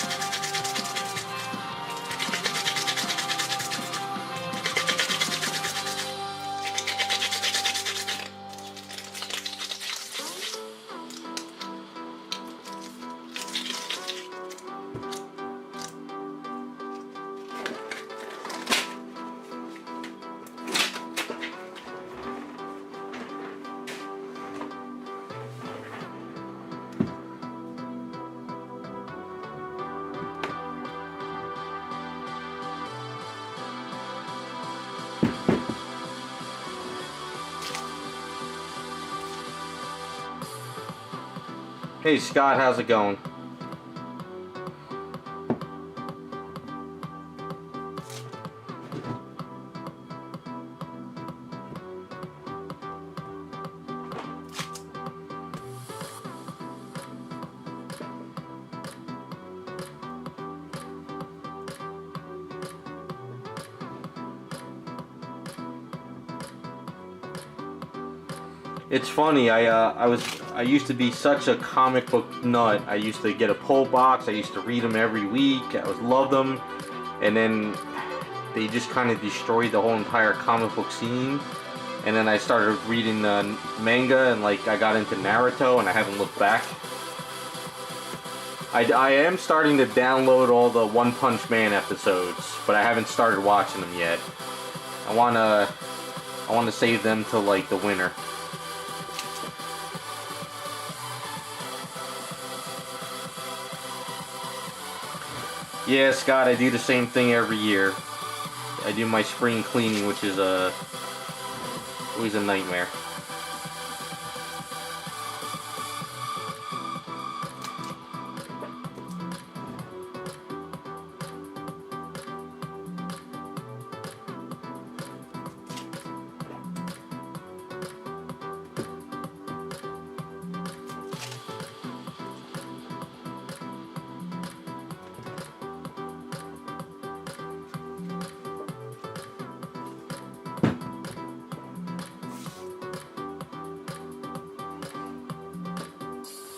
Hey Scott, how's it going? It's funny, I used to be such a comic book nut. I used to get a pull box, I used to read them every week, I loved them, and then they just kind of destroyed the whole entire comic book scene. And then I started reading manga, and like I got into Naruto, and I haven't looked back. I am starting to download all the One Punch Man episodes, but I haven't started watching them yet. I wanna save them till like the winter. Yeah, Scott, I do the same thing every year. I do my spring cleaning, which is always a nightmare.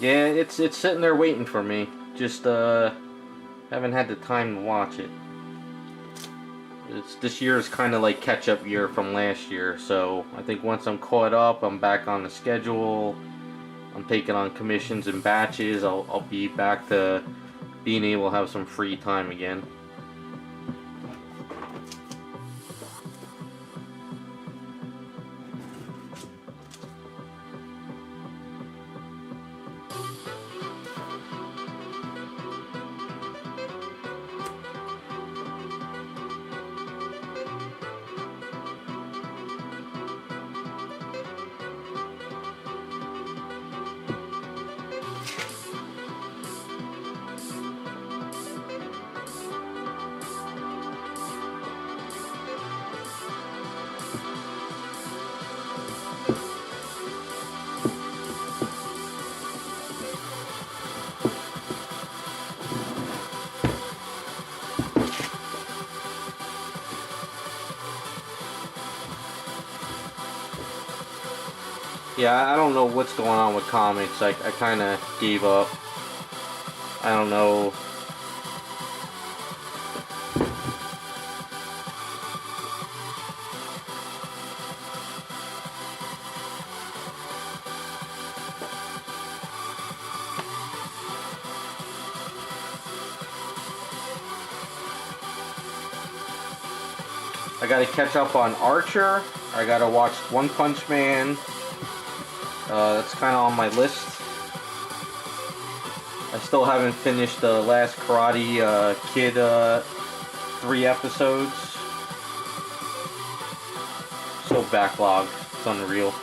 Yeah, it's sitting there waiting for me. Just haven't had the time to watch it. This year is kind of like catch-up year from last year, so I think once I'm caught up, I'm back on the schedule. I'm taking on commissions and batches. I'll be back to being able to have some free time again. Yeah, I don't know what's going on with comics. I kind of gave up. I don't know. I gotta catch up on Archer. I gotta watch One Punch Man. That's kind of on my list. I still haven't finished the last Karate Kid 3 episodes. So backlogged. It's unreal.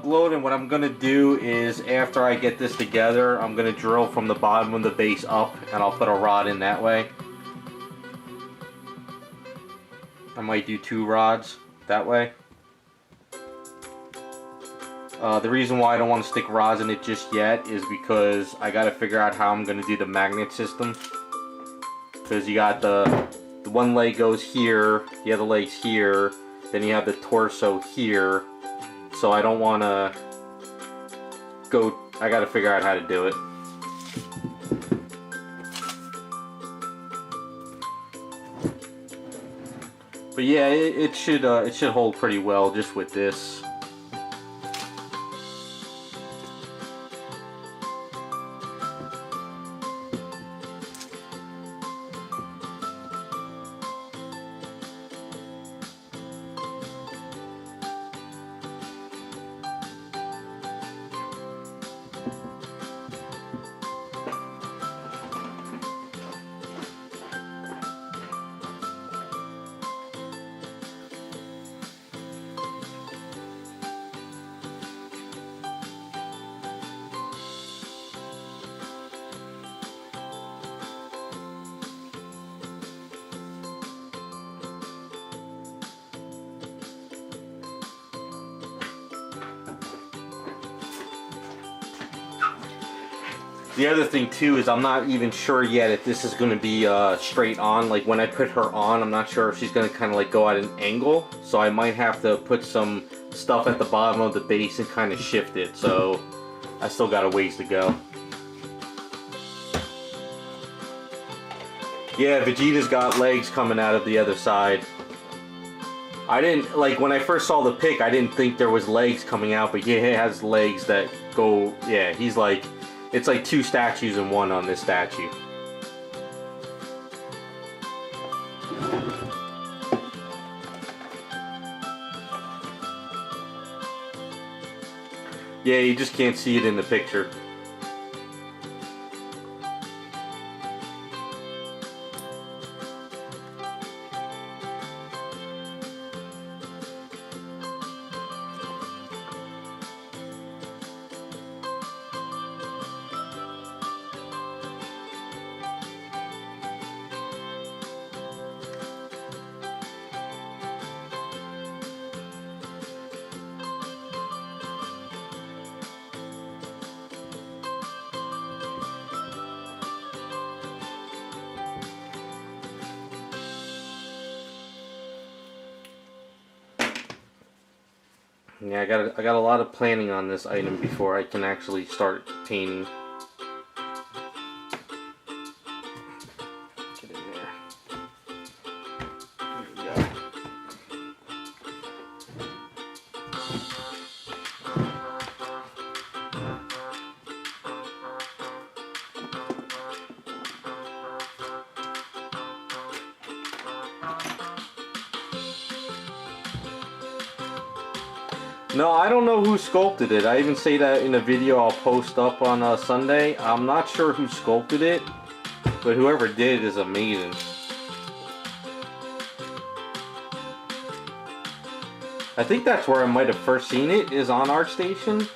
Gloating, what I'm going to do is after I get this together, I'm going to drill from the bottom of the base up and I'll put a rod in that way. I might do 2 rods that way. The reason why I don't want to stick rods in it just yet is because I got to figure out how I'm going to do the magnet system. Because you got the one leg goes here, the other leg's here, then you have the torso here. So I don't want to go, I got to figure out how to do it. But yeah, it should hold pretty well just with this. The other thing too is I'm not even sure yet if this is going to be straight on. Like when I put her on, I'm not sure if she's going to kind of like go at an angle. So I might have to put some stuff at the bottom of the base and kind of shift it. So I still got a ways to go. Yeah, Vegeta's got legs coming out of the other side. I didn't, like when I first saw the pic, I didn't think there was legs coming out, but yeah, he has legs that go, yeah, he's like, it's like 2 statues in one on this statue. Yeah, you just can't see it in the picture. Yeah, I got a lot of planning on this item before I can actually start painting. Get in there. There we go. No, I don't know who sculpted it. I even say that in a video I'll post up on Sunday. I'm not sure who sculpted it, but whoever did is amazing. I think that's where I might have first seen it, is on ArtStation.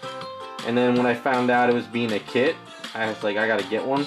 And then when I found out it was being a kit, I was like, I gotta get one.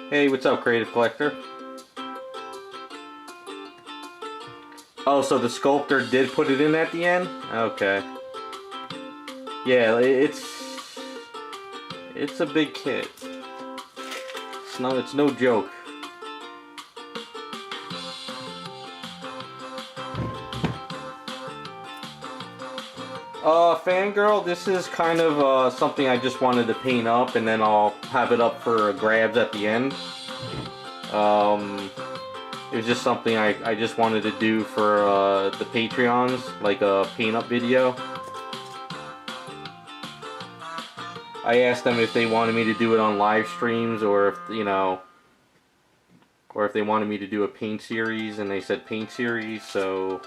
Hey, what's up, Creative Collector? Oh, so the sculptor did put it in at the end? Okay. Yeah, it's a big kit. It's no joke. Fangirl, this is kind of something I just wanted to paint up, and then I'll have it up for grabs at the end. It was just something I just wanted to do for the Patreons, like a paint up video. I asked them if they wanted me to do it on live streams, or if, you know, or if they wanted me to do a paint series, and they said paint series, so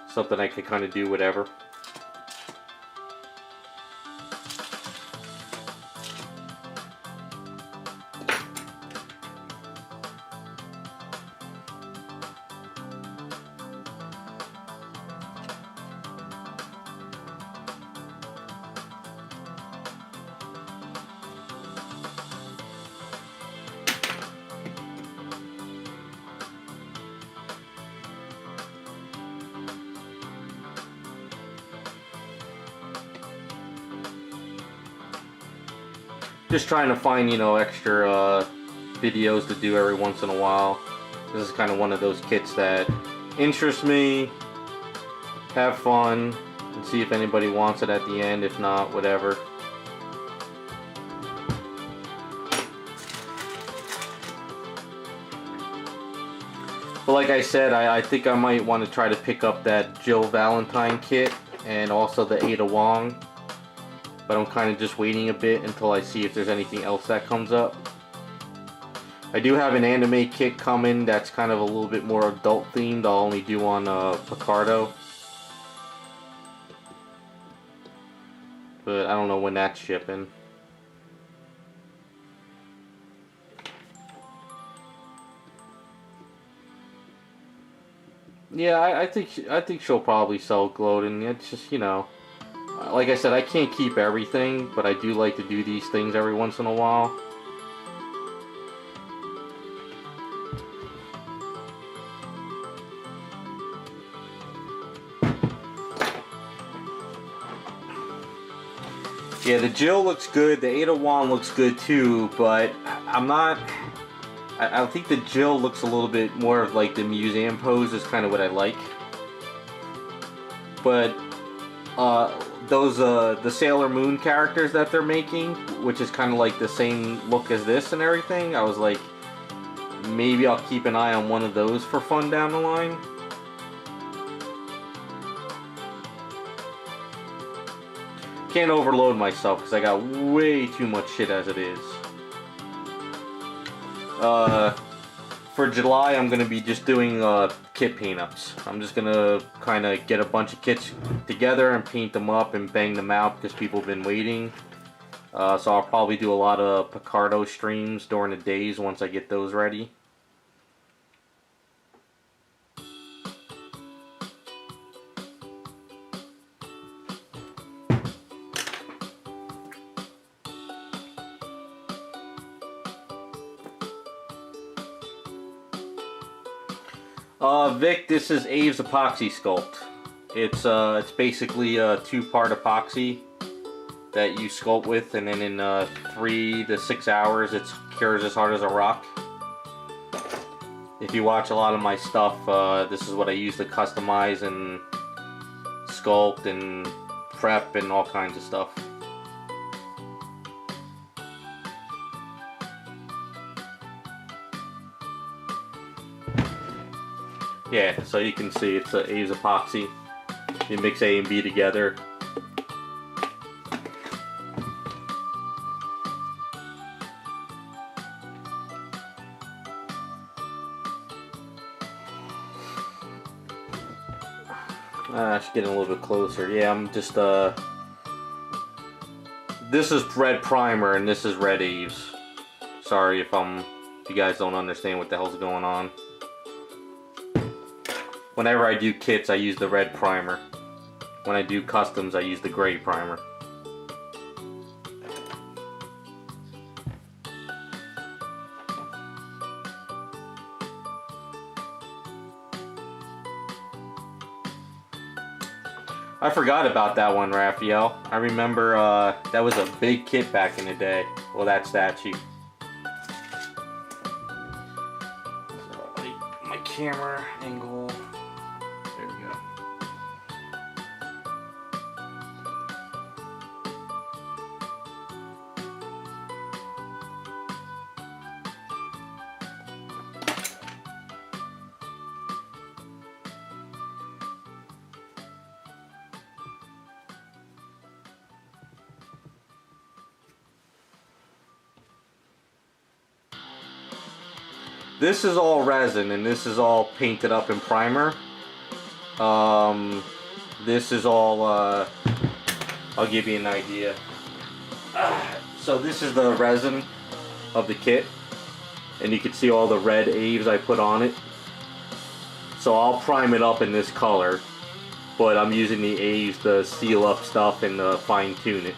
something I could kind of do whatever. Just trying to find, you know, extra videos to do every once in a while. This is kind of one of those kits that interest me, have fun, and see if anybody wants it at the end. If not, whatever. But like I said, I think I might want to try to pick up that Jill Valentine kit and also the Ada Wong. But I'm kind of just waiting a bit until I see if there's anything else that comes up. I do have an anime kit coming that's kind of a little bit more adult themed. I'll only do on Picardo. But I don't know when that's shipping. Yeah, I think she'll probably sell Gloating. It's just, you know, like I said, I can't keep everything, but I do like to do these things every once in a while. Yeah, the Jill looks good, the Ada Wong looks good too, but I think the Jill looks a little bit more of like the museum pose is kind of what I like. But the Sailor Moon characters that they're making, which is kind of like the same look as this and everything, I was like, maybe I'll keep an eye on one of those for fun down the line. Can't overload myself because I got way too much shit as it is. For July, I'm going to be just doing kit paint-ups. I'm just going to kind of get a bunch of kits together and paint them up and bang them out because people have been waiting. So I'll probably do a lot of Picardo streams during the days once I get those ready. Vic, this is Abe's epoxy sculpt. It's basically a two-part epoxy that you sculpt with, and then in 3 to 6 hours it cures as hard as a rock. If you watch a lot of my stuff, this is what I use to customize and sculpt and prep and all kinds of stuff. Yeah, so you can see it's A's epoxy. You mix A and B together. I should get a little bit closer. Yeah, I'm just this is red primer and this is red A's. Sorry if you guys don't understand what the hell's going on. Whenever I do kits, I use the red primer. When I do customs, I use the gray primer. I forgot about that one, Raphael. I remember that was a big kit back in the day. Well, that statue. So, my camera angle. There we go. This is all resin and this is all painted up in primer. This is all, I'll give you an idea. So this is the resin of the kit, and you can see all the red Aves I put on it. So I'll prime it up in this color, but I'm using the Aves to seal up stuff and fine tune it.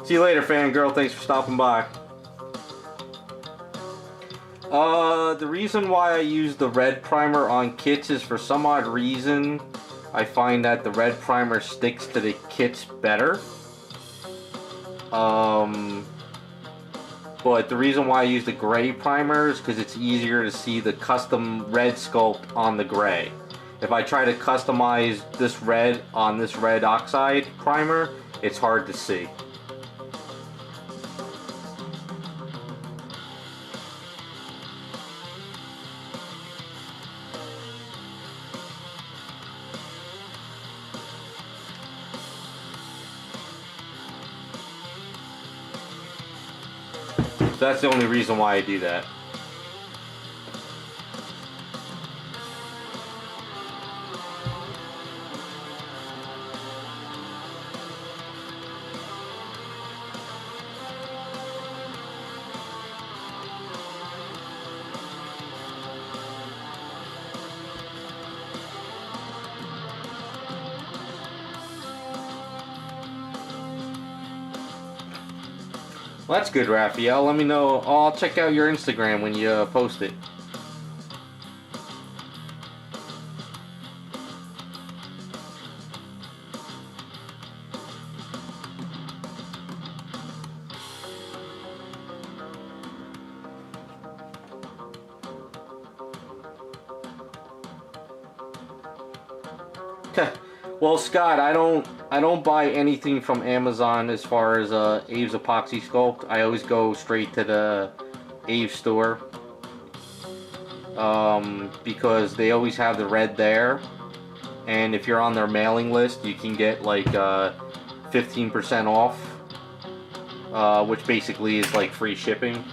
See you later, fangirl. Thanks for stopping by. The reason why I use the red primer on kits is for some odd reason I find that the red primer sticks to the kits better. But the reason why I use the gray primer is because it's easier to see the custom red sculpt on the gray. If I try to customize this red on this red oxide primer, it's hard to see. So that's the only reason why I do that. Well, that's good, Raphael. Let me know. I'll check out your Instagram when you post it. Well, Scott, I don't buy anything from Amazon as far as Aves Epoxy Sculpt. I always go straight to the Aves store because they always have the red there, and if you're on their mailing list, you can get like 15% off, which basically is like free shipping.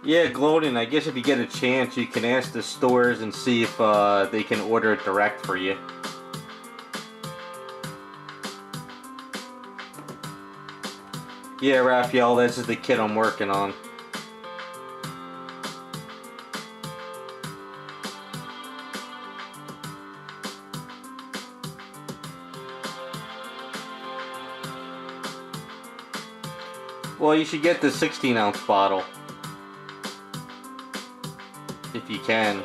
Yeah, Gloating, I guess if you get a chance, you can ask the stores and see if they can order it direct for you. Yeah, Raphael, this is the kit I'm working on. Well, you should get the 16-ounce bottle. If you can.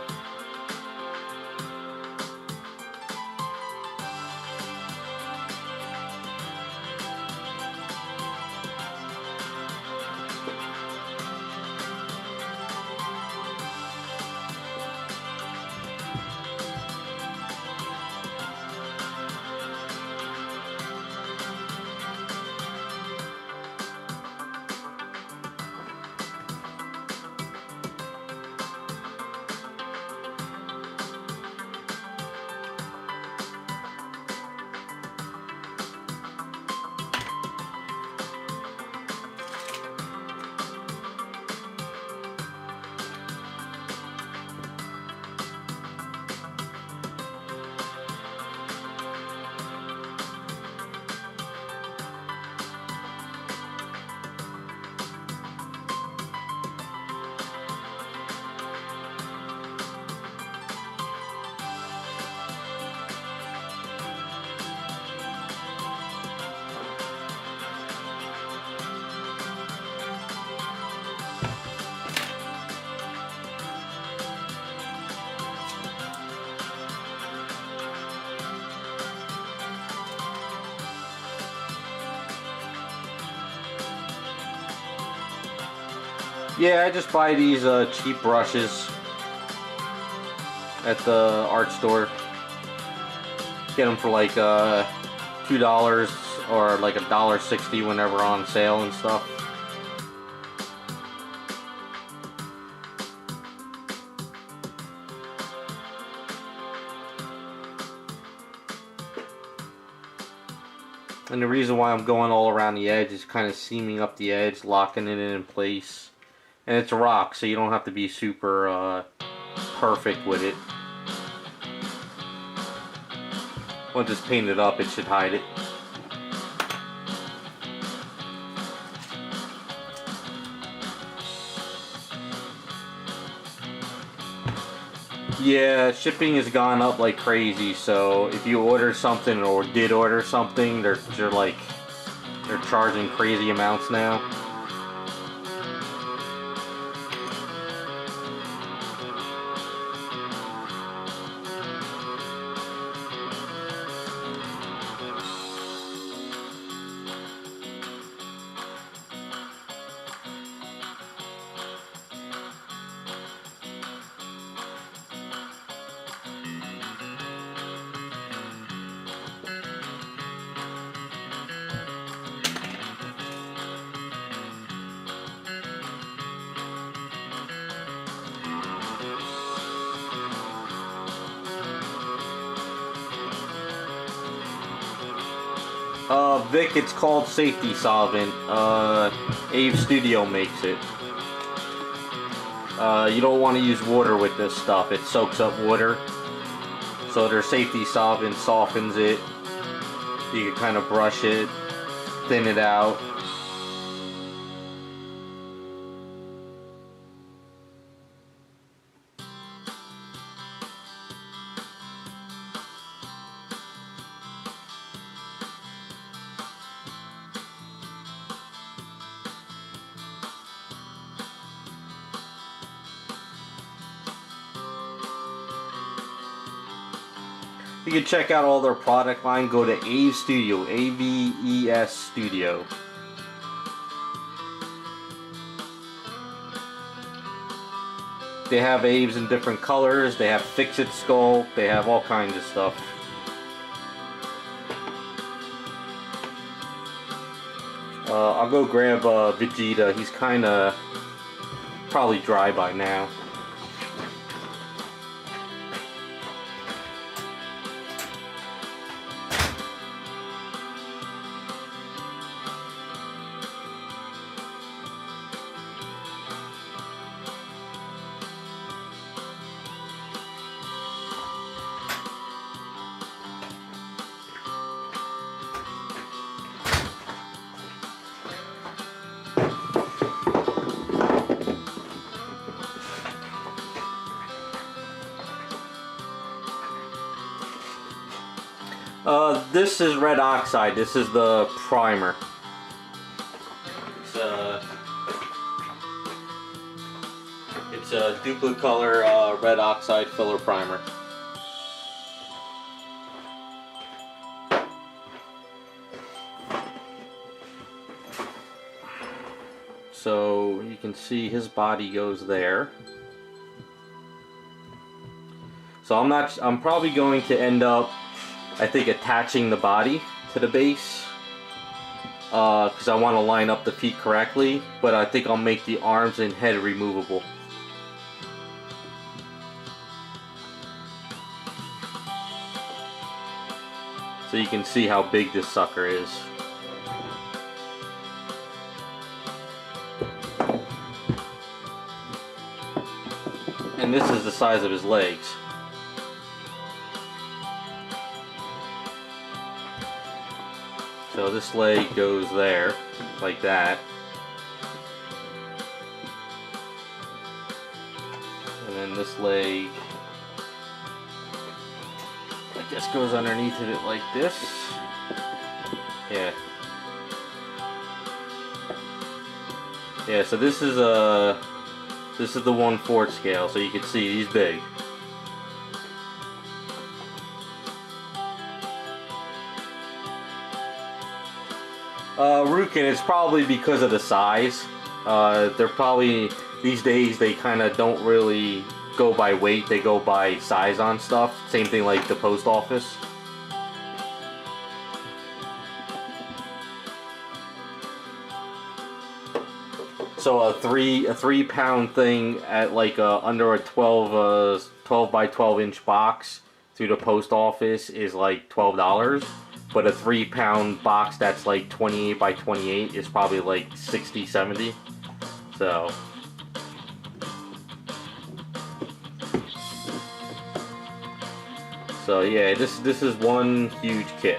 Yeah, I just buy these cheap brushes at the art store. Get them for like $2 or like $1.60 whenever on sale and stuff. And the reason why I'm going all around the edge is kind of seaming up the edge, locking it in place. And it's a rock, so you don't have to be super perfect with it. Once it's painted up, it should hide it. Yeah, shipping has gone up like crazy, so if you order something or did order something, they're charging crazy amounts now. Vic, it's called safety solvent. Ave Studio makes it. You don't want to use water with this stuff. It soaks up water. So their safety solvent softens it. You can kind of brush it, thin it out. You can check out all their product line. Go to Ave Studio, A-V-E-S Studio. They have Aves in different colors. They have Fix-It Sculpt. They have all kinds of stuff. I'll go grab Vegeta. He's kind of probably dry by now. This is red oxide. This is the primer. It's a Duplicolor red oxide filler primer. So you can see his body goes there. So I'm probably going to end up, I think, attaching the body to the base because I want to line up the feet correctly, but I think I'll make the arms and head removable. So you can see how big this sucker is. And this is the size of his legs. So this leg goes there, like that. And then this leg, I guess, goes underneath of it like this. Yeah. Yeah, so this is the 1/4 scale, so you can see he's big. Rukin, it's probably because of the size. They're probably these days they kind of don't really go by weight, they go by size on stuff. Same thing like the post office. So a 3-pound thing at like under a 12 by 12 inch box through the post office is like $12, but a 3-pound box that's like 28 by 28 is probably like 60, 70. So yeah, this is one huge kit.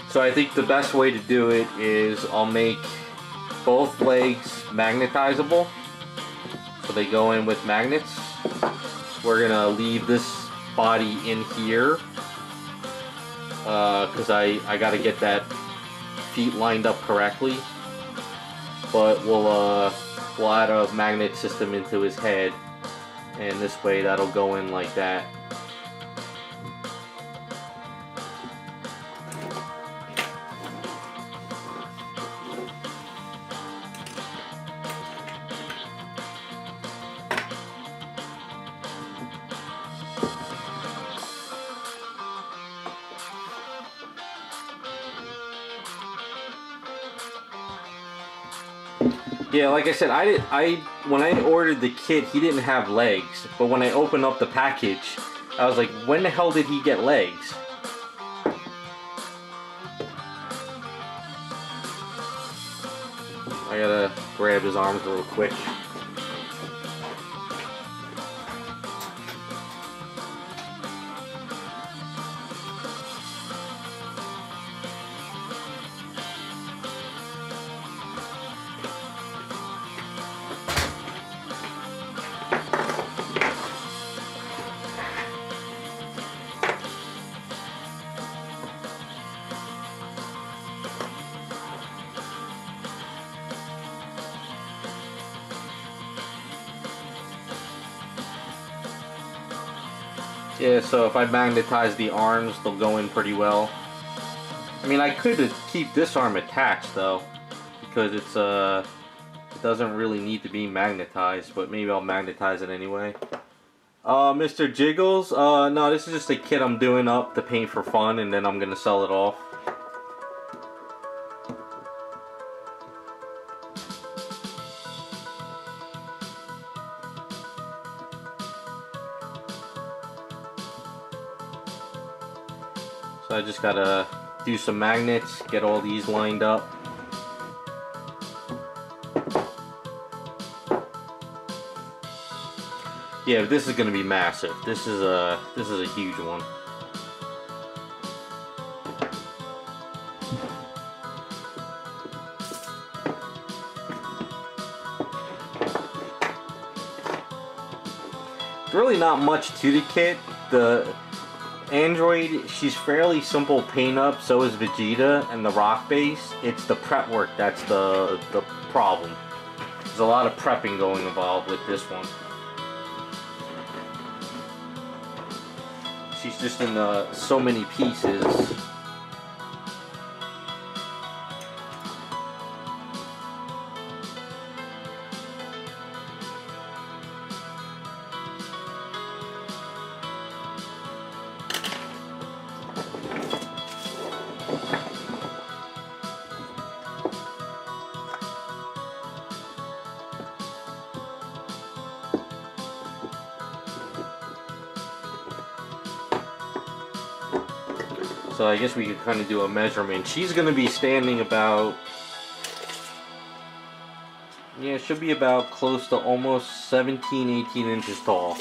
So I think the best way to do it is I'll make both legs magnetizable, so they go in with magnets. We're gonna leave this body in here because I gotta get that feet lined up correctly. But we'll add a magnet system into his head, and this way that'll go in like that. Yeah, like I said, when I ordered the kit, he didn't have legs. But when I opened up the package, I was like, when the hell did he get legs? I gotta grab his arms real quick. Yeah, so if I magnetize the arms, they'll go in pretty well. I mean, I could keep this arm attached though, because it doesn't really need to be magnetized, but maybe I'll magnetize it anyway. Mr. Jiggles, no, this is just a kit I'm doing up to paint for fun, and then I'm gonna sell it off. So I just gotta do some magnets, get all these lined up. Yeah, this is gonna be massive. This is a huge one. Really not much to the kit. The Android, she's fairly simple paint up, so is Vegeta, and the rock base. It's the prep work that's the problem. There's a lot of prepping going involved with this one. She's just in so many pieces. So I guess we could kind of do a measurement. She's going to be standing about, yeah, she'll be about close to almost 17, 18 inches tall.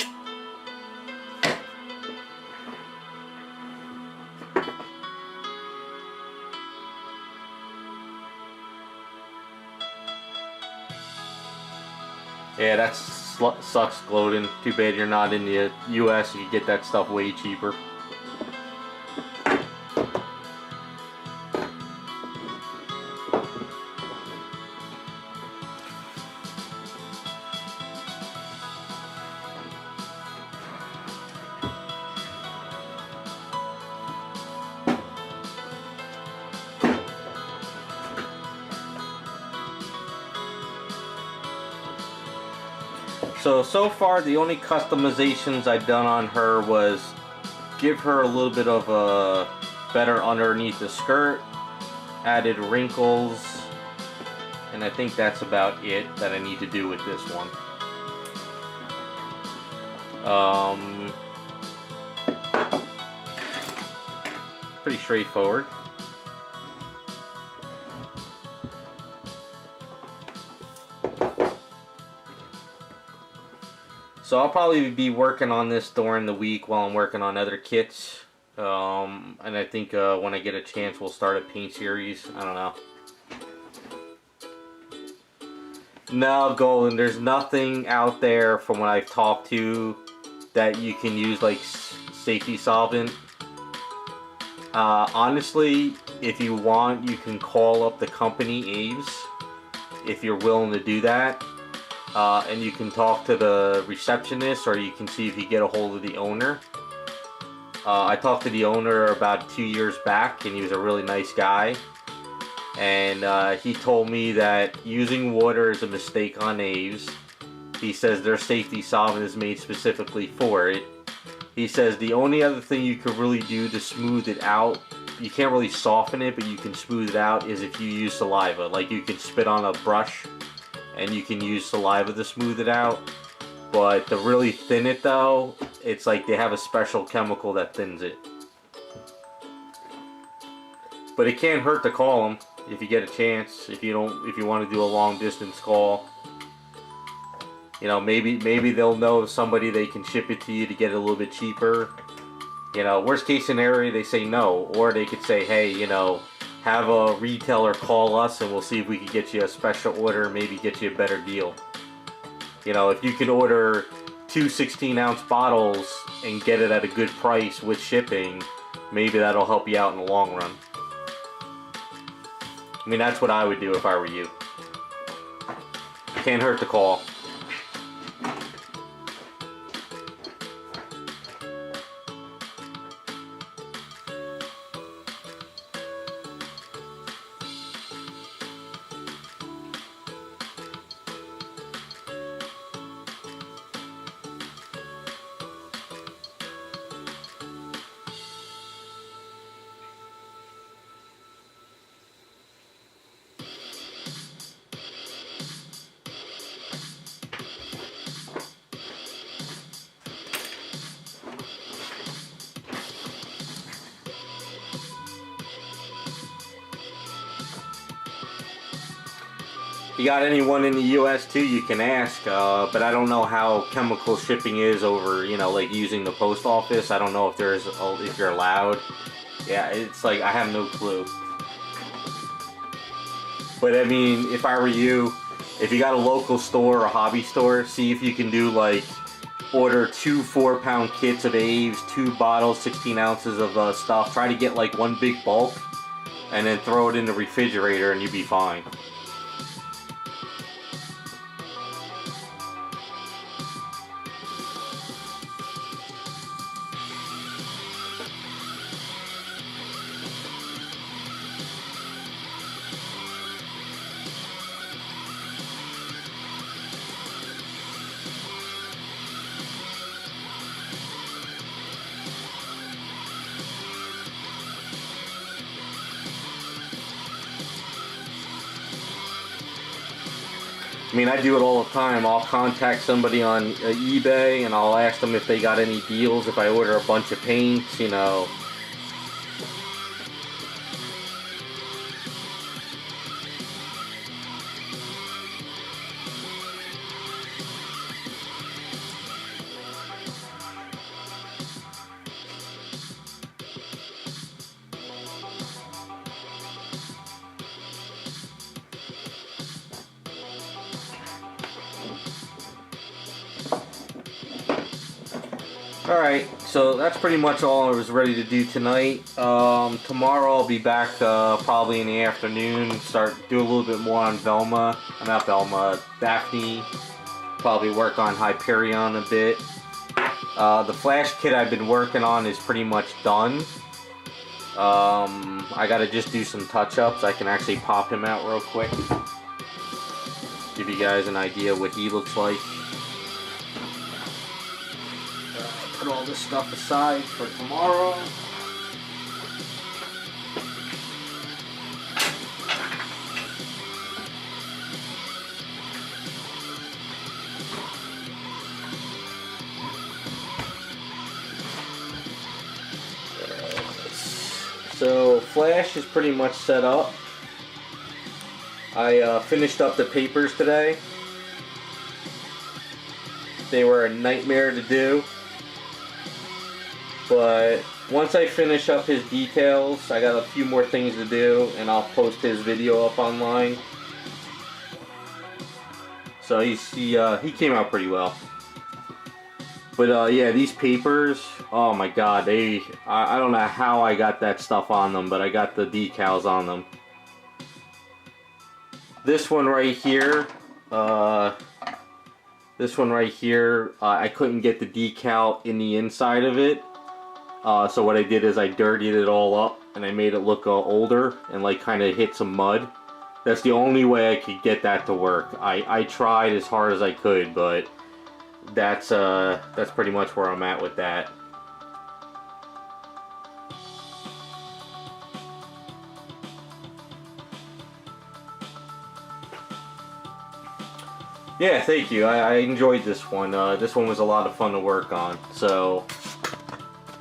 Yeah, that sucks, Gloden. Too bad you're not in the US. You could get that stuff way cheaper. So far the only customizations I've done on her was give her a little bit of a better underneath the skirt, added wrinkles, and I think that's about it that I need to do with this one. Pretty straightforward. So I'll probably be working on this during the week while I'm working on other kits. And I think when I get a chance we'll start a paint series. I don't know. No, Golden, there's nothing out there from what I've talked to that you can use like safety solvent. Honestly, if you want, you can call up the company Aves if you're willing to do that. And you can talk to the receptionist, or you can see if you get a hold of the owner. I talked to the owner about 2 years back, and he was a really nice guy. And he told me that using water is a mistake on Aves. He says their safety solvent is made specifically for it. He says the only other thing you could really do to smooth it out, you can't really soften it, but you can smooth it out, is if you use saliva. Like you can spit on a brush and you can use saliva to smooth it out. But to really thin it though, it's like they have a special chemical that thins it. But it can't hurt to call them if you get a chance. If you want to do a long distance call, you know, maybe they'll know somebody they can ship it to you to get it a little bit cheaper. You know, worst case scenario, they say no, or they could say, hey, you know, have a retailer call us and we'll see if we can get you a special order, maybe get you a better deal. You know, if you could order 2 16-ounce bottles and get it at a good price with shipping, maybe that'll help you out in the long run. I mean, that's what I would do if I were you. Can't hurt to call. You got anyone in the US too, you can ask, but I don't know how chemical shipping is over, you know, like using the post office. I don't know if if you're allowed. Yeah, it's like, I have no clue. But I mean, if I were you, if you got a local store or a hobby store, see if you can do like, order 2 4-pound kits of Aves, 2 bottles, 16 ounces of stuff. Try to get like one big bulk, and then throw it in the refrigerator and you'd be fine. I mean, I do it all the time. I'll contact somebody on eBay and I'll ask them if they got any deals if I order a bunch of paints, you know. Alright, so that's pretty much all I was ready to do tonight. Tomorrow I'll be back probably in the afternoon, do a little bit more on Daphne. Probably work on Hyperion a bit. The flash kit I've been working on is pretty much done. I gotta just do some touch-ups. I can actually pop him out real quick. Give you guys an idea what he looks like. put all this stuff aside for tomorrow. So Flash is pretty much set up. I finished up the papers today. They were a nightmare to do, but once I finish up his details, I got a few more things to do, and I'll post his video up online. So he came out pretty well. But yeah, these papers, oh my god, I don't know how I got that stuff on them, but I got the decals on them. This one right here, I couldn't get the decal in the inside of it. So what I did is I dirtied it all up and I made it look older and like kind of hit some mud. That's the only way I could get that to work. I tried as hard as I could, but that's pretty much where I'm at with that. Yeah, thank you. I enjoyed this one. This one was a lot of fun to work on. So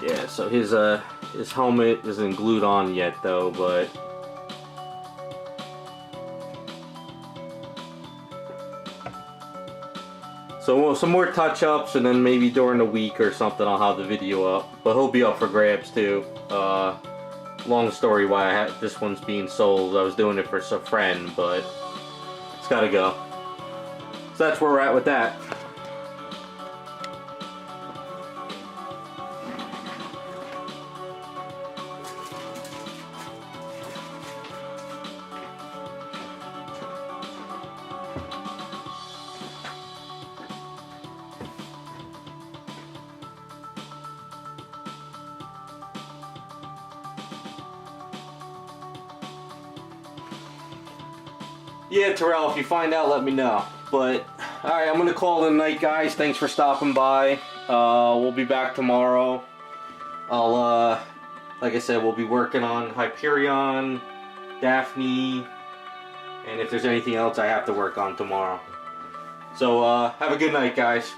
yeah, so his helmet isn't glued on yet though, but so some more touch-ups, and then maybe during the week or something I'll have the video up. But he'll be up for grabs too. Long story why this one's being sold. I was doing it for some friend, but it's gotta go. So that's where we're at with that. Yeah, Terrell, if you find out, let me know. But, alright, I'm going to call it a night, guys. Thanks for stopping by. We'll be back tomorrow. Like I said, we'll be working on Hyperion, Daphne, and if there's anything else I have to work on tomorrow. So, have a good night, guys.